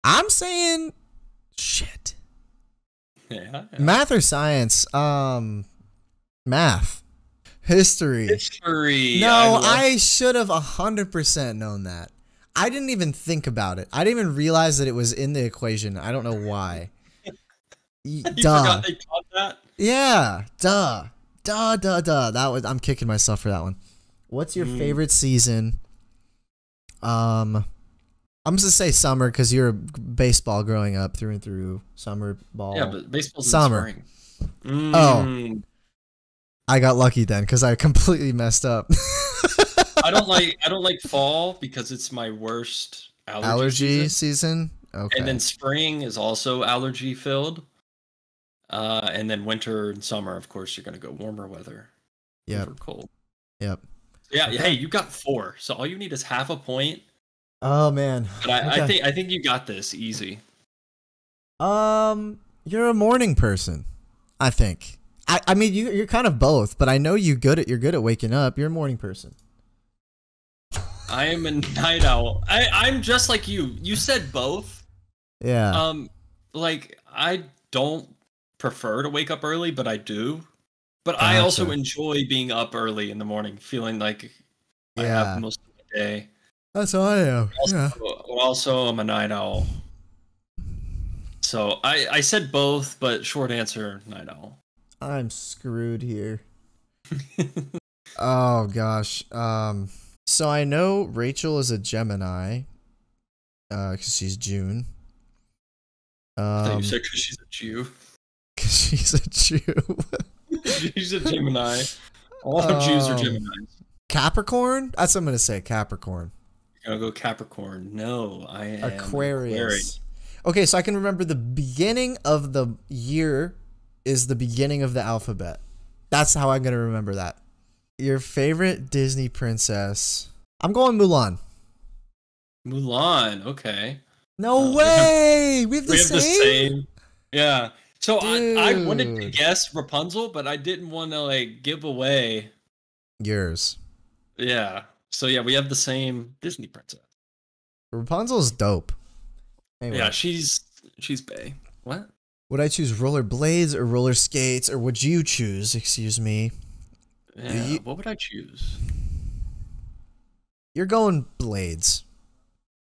I'm saying shit. Yeah. Math or science? Math. History. History. No, I should have 100% known that. I didn't even think about it. I didn't even realize that it was in the equation. I don't know why. You forgot they taught that? Yeah. Duh. That was, I'm kicking myself for that one. What's your favorite season? I'm just gonna say summer because you're a baseball growing up through and through. Summer ball. Yeah, but baseball's summer. in spring. Oh, I got lucky then because I completely messed up. I don't like fall because it's my worst allergy season. Okay. And then spring is also allergy filled. And then winter and summer, of course, you're gonna go warmer weather. Yeah. Cold. Yep. Yeah. Hey, you got 4, so all you need is half a point. Oh man. But I think you got this easy. You're a morning person, I think. I mean you're kind of both, but I know you're good at waking up. You're a morning person. I am a night owl. I'm just like you. You said both. Yeah. Like I don't prefer to wake up early, but I do. But I also enjoy being up early in the morning, feeling like I have most of the day. That's how I am. Also, I'm a night owl. So I said both, but short answer, night owl. I'm screwed here. Oh gosh. So I know Rachel is a Gemini, because she's June. I thought you said because she's a Jew. Because she's a Jew. She's a Gemini. A lot of Jews are Geminis. Capricorn? That's what I'm gonna say. Capricorn. You're gonna go Capricorn. No, I am Aquarius. Okay, so I can remember the beginning of the year is the beginning of the alphabet. That's how I'm gonna remember that. Your favorite Disney princess? I'm going Mulan. Mulan. Okay. No way. We have the same. Yeah. So I wanted to guess Rapunzel, but I didn't want to like give away yours. Yeah. So yeah, we have the same Disney princess. Rapunzel's dope. Anyway. Yeah, she's bae. What? Would I choose roller blades or roller skates, or would you choose? Excuse me. Yeah. What would I choose? You're going blades.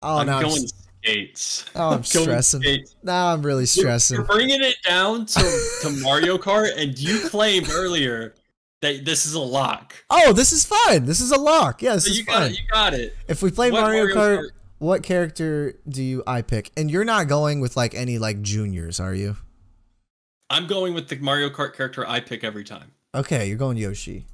Oh, I'm going skates. Oh, I'm stressing. Now I'm really stressing. You're bringing it down to Mario Kart, and you claimed earlier that this is a lock. Oh, this is fine. This is a lock. Yeah, this is fine. You got it. If we play Mario Kart, what character do I pick? And you're not going with like any like juniors, are you? I'm going with the Mario Kart character I pick every time. Okay, you're going Yoshi.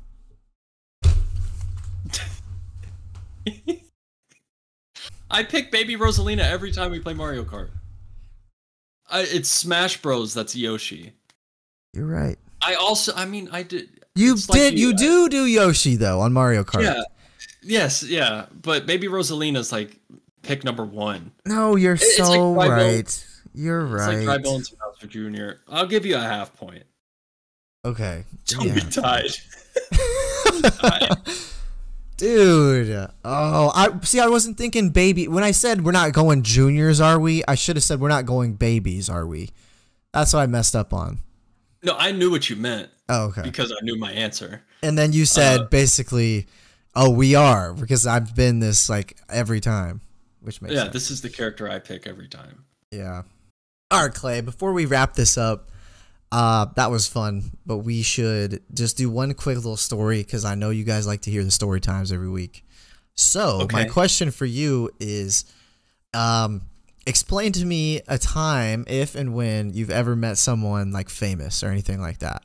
I pick Baby Rosalina every time we play Mario Kart. It's Smash Bros. That's Yoshi. You're right. I did. You do Yoshi though on Mario Kart. Yeah. Yes. Yeah. But Baby Rosalina's like pick number 1. No, you're so right. You're It's like Dry right. Bones and Hauser Jr. I'll give you a half point. Okay. Don't be tied. Dude. Oh, I wasn't thinking baby. When I said we're not going juniors, are we? I should have said we're not going babies, are we? That's what I messed up on. No, I knew what you meant. Oh, okay. Because I knew my answer. And then you said basically, oh, we are, because I've been this like every time, which makes sense. This is the character I pick every time. Yeah. All right, Clay, before we wrap this up, that was fun, but we should just do one quick little story because I know you guys like to hear the story times every week. So my question for you is, explain to me a time if and when you've ever met someone like famous or anything like that.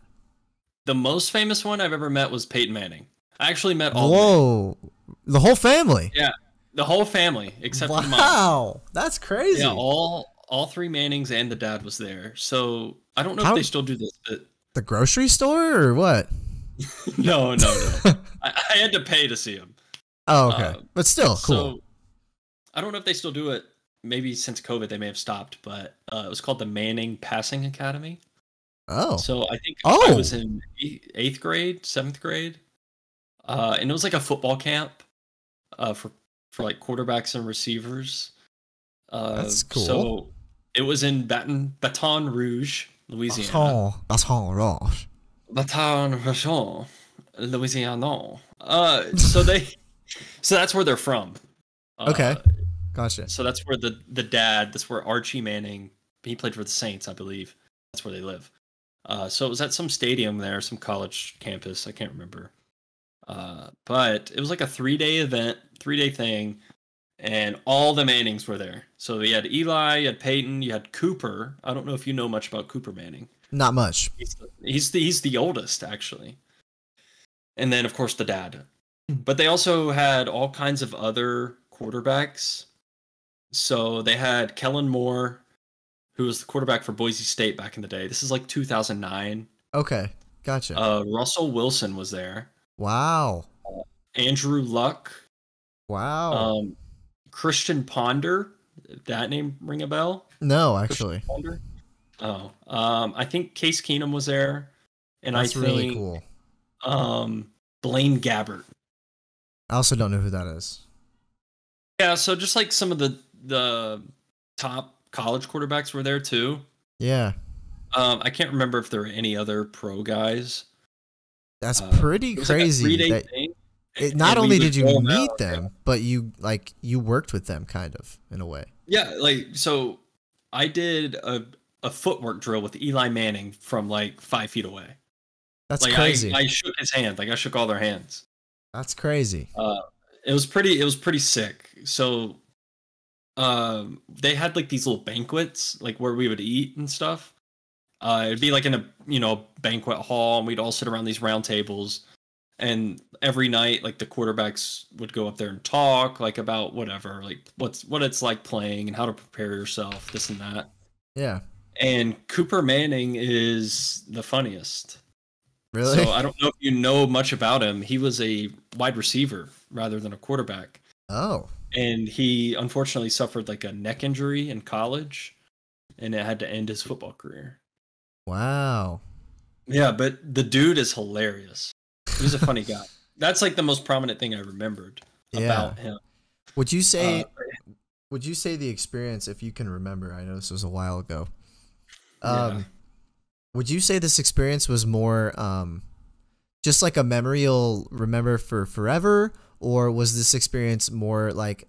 The most famous one I've ever met was Peyton Manning. I actually met all Whoa, the whole family. Yeah, the whole family except for the mom. Wow, that's crazy. Yeah, all three Mannings and the dad was there. So I don't know if they still do this, but the grocery store or what? no. I had to pay to see him. Oh, okay, but still cool. So I don't know if they still do it. Maybe since COVID they may have stopped, but it was called the Manning Passing Academy. Oh, so I think I was in 8th grade, 7th grade, and it was like a football camp for like quarterbacks and receivers. That's cool. So it was in Baton Rouge, Louisiana. Baton Rouge, Louisiana. So that's where they're from. Okay, gotcha. So that's where the dad. That's where Archie Manning. He played for the Saints, I believe. That's where they live. So it was at some stadium there, some college campus. I can't remember. But it was like a 3-day event, 3-day thing. And all the Mannings were there. So you had Eli, you had Peyton, you had Cooper. I don't know if you know much about Cooper Manning. Not much. He's the oldest, actually. And then, of course, the dad. But they also had all kinds of other quarterbacks. So they had Kellen Moore, who was the quarterback for Boise State back in the day. This is like 2009. Okay, gotcha. Russell Wilson was there. Wow. Andrew Luck. Wow. Christian Ponder, did that name ring a bell? No, actually. Oh, I think Case Keenum was there, and That's I think really cool. Blaine Gabbert. I also don't know who that is. Yeah, so just like some of the top college quarterbacks were there too. Yeah. I can't remember if there were any other pro guys. That's pretty crazy. Like a 3-day thing. Not only did you meet them, but you worked with them kind of in a way. Yeah, like so I did a footwork drill with Eli Manning from like 5 feet away. That's like, crazy. I shook his hand. Like I shook all their hands. That's crazy. It was pretty sick. So they had like these little banquets like where we would eat and stuff. It'd be like in a banquet hall, and we'd all sit around these round tables. And every night, like the quarterbacks would go up there and talk, like about whatever, like what it's like playing and how to prepare yourself, this and that. Yeah. And Cooper Manning is the funniest. Really? So I don't know if you know much about him. He was a wide receiver rather than a quarterback. Oh. And he unfortunately suffered like a neck injury in college, and it had to end his football career. Wow. Yeah, but the dude is hilarious. He's a funny guy. That's like the most prominent thing I remembered about him. Would you say the experience, if you can remember, I know this was a while ago. Would you say this experience was more just like a memory you'll remember for forever, or was this experience more like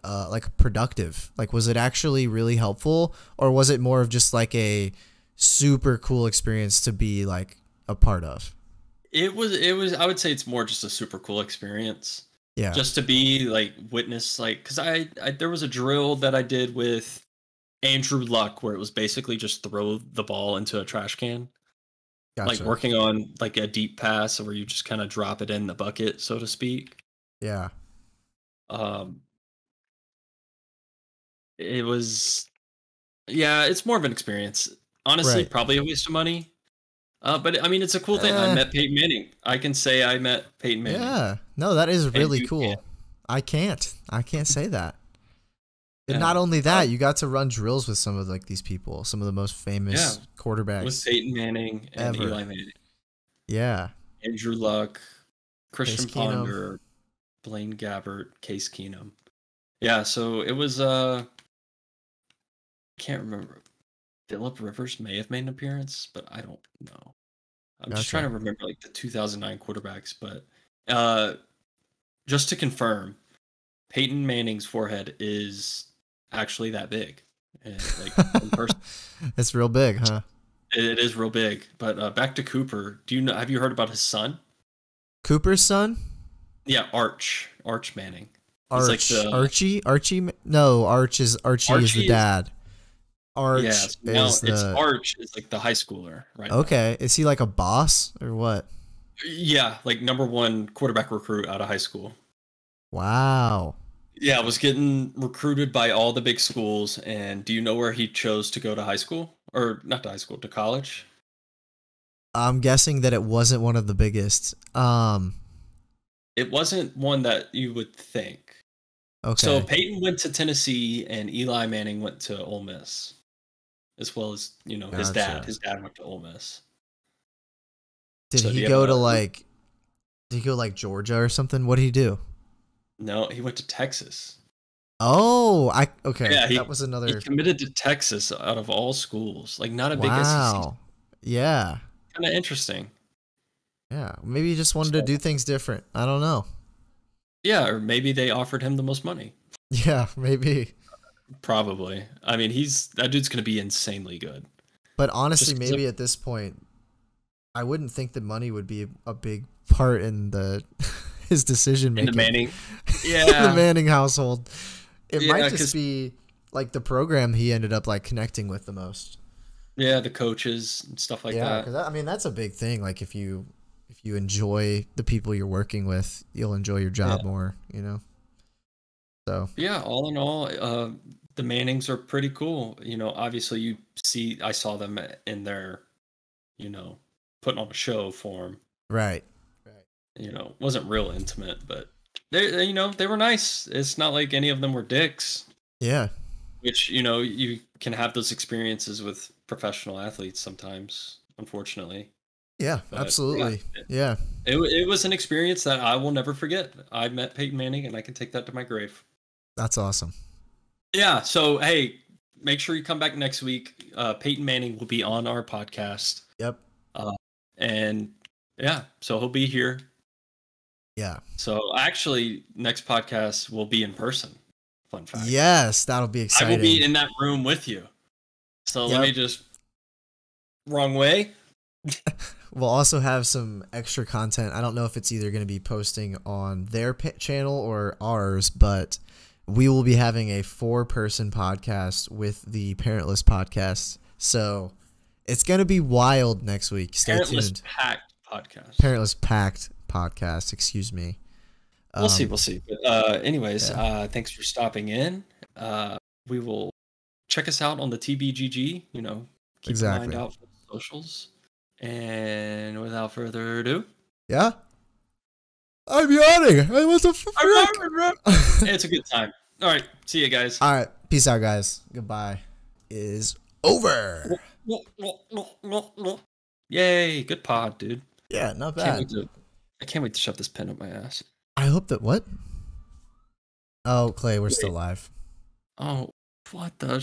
productive? Like, was it actually really helpful, or was it more of just like a super cool experience to be like a part of? It was I would say it's more just a super cool experience. Yeah. Just to be like witness, like, cause I there was a drill that I did with Andrew Luck where it was basically just throw the ball into a trash can. Gotcha. Like working on like a deep pass where you just kind of drop it in the bucket, so to speak. Yeah. It was, yeah, it's more of an experience. Honestly, probably a waste of money. But I mean, it's a cool thing. I met Peyton Manning. I can say I met Peyton Manning. Yeah. No, that is really cool. Can't. I can't say that. And not only that, you got to run drills with some of like these people, some of the most famous quarterbacks with Peyton Manning and ever. Eli Manning. Yeah. Andrew Luck, Christian Case Keenum. Ponder, Blaine Gabbert, Case Keenum. Yeah, so it was I can't remember. Phillip Rivers may have made an appearance, but I don't know. I'm just trying to remember like the 2009 quarterbacks, but just to confirm, Peyton Manning's forehead is actually that big. And, like, in person, it's real big, huh? It is real big. But back to Cooper. Have you heard about his son? Cooper's son? Yeah, Arch Manning. Arch, like Archie. No, Archie is the dad. Arch it's Arch is like the high schooler, right? Okay, is he like a boss or what? Yeah, like #1 quarterback recruit out of high school. Wow. Yeah, was getting recruited by all the big schools. And do you know where he chose to go to high school? Or not to high school, to college? I'm guessing that it wasn't one of the biggest. It wasn't one that you would think. Okay. So Peyton went to Tennessee and Eli Manning went to Ole Miss. As well as, his dad. His dad went to Ole Miss. Did he go like Georgia or something? What did he do? No, he went to Texas. Oh, okay. Yeah, that was another. He committed to Texas out of all schools. Like, not a big SEC. Wow. Yeah. Kind of interesting. Yeah, maybe he just wanted to do things different. I don't know. Yeah, or maybe they offered him the most money. Yeah, maybe. Probably. I mean, that dude's going to be insanely good. But honestly, maybe at this point, I wouldn't think that money would be a big part in his decision making. In the Manning, the Manning household. It might just be like the program he ended up like connecting with the most. Yeah, the coaches and stuff like that. Yeah, because that's a big thing. Like if you enjoy the people you're working with, you'll enjoy your job more. So yeah, all in all, the Mannings are pretty cool. Obviously I saw them in their, putting on a show form. Right. Wasn't real intimate, but they were nice. It's not like any of them were dicks. Yeah. Which, you can have those experiences with professional athletes sometimes, unfortunately. Yeah, but absolutely. Yeah. It was an experience that I will never forget. I met Peyton Manning and I can take that to my grave. That's awesome. Yeah. So, hey, make sure you come back next week. Peyton Manning will be on our podcast. Yep. And yeah, so he'll be here. Yeah. So actually, next podcast will be in person. Fun fact. Yes, that'll be exciting. I will be in that room with you. So let me just... Wrong way. We'll also have some extra content. I don't know if it's either going to be posting on their channel or ours, but we will be having a 4-person podcast with the Parentless podcast. So it's going to be wild next week. Stay tuned. Packed podcast. Parentless Packed podcast, excuse me. We'll see. But anyways, thanks for stopping in. We will check us out on the TBGG. Keep your mind out for the socials. And without further ado, I'm yawning. What the frick? It's a good time. All right, see you guys. All right, peace out, guys. Goodbye. Is over. Yay, good pod, dude. Yeah, not bad. I can't wait to shove this pen up my ass. I hope that what? Oh, Clay, we're still live. Oh, what the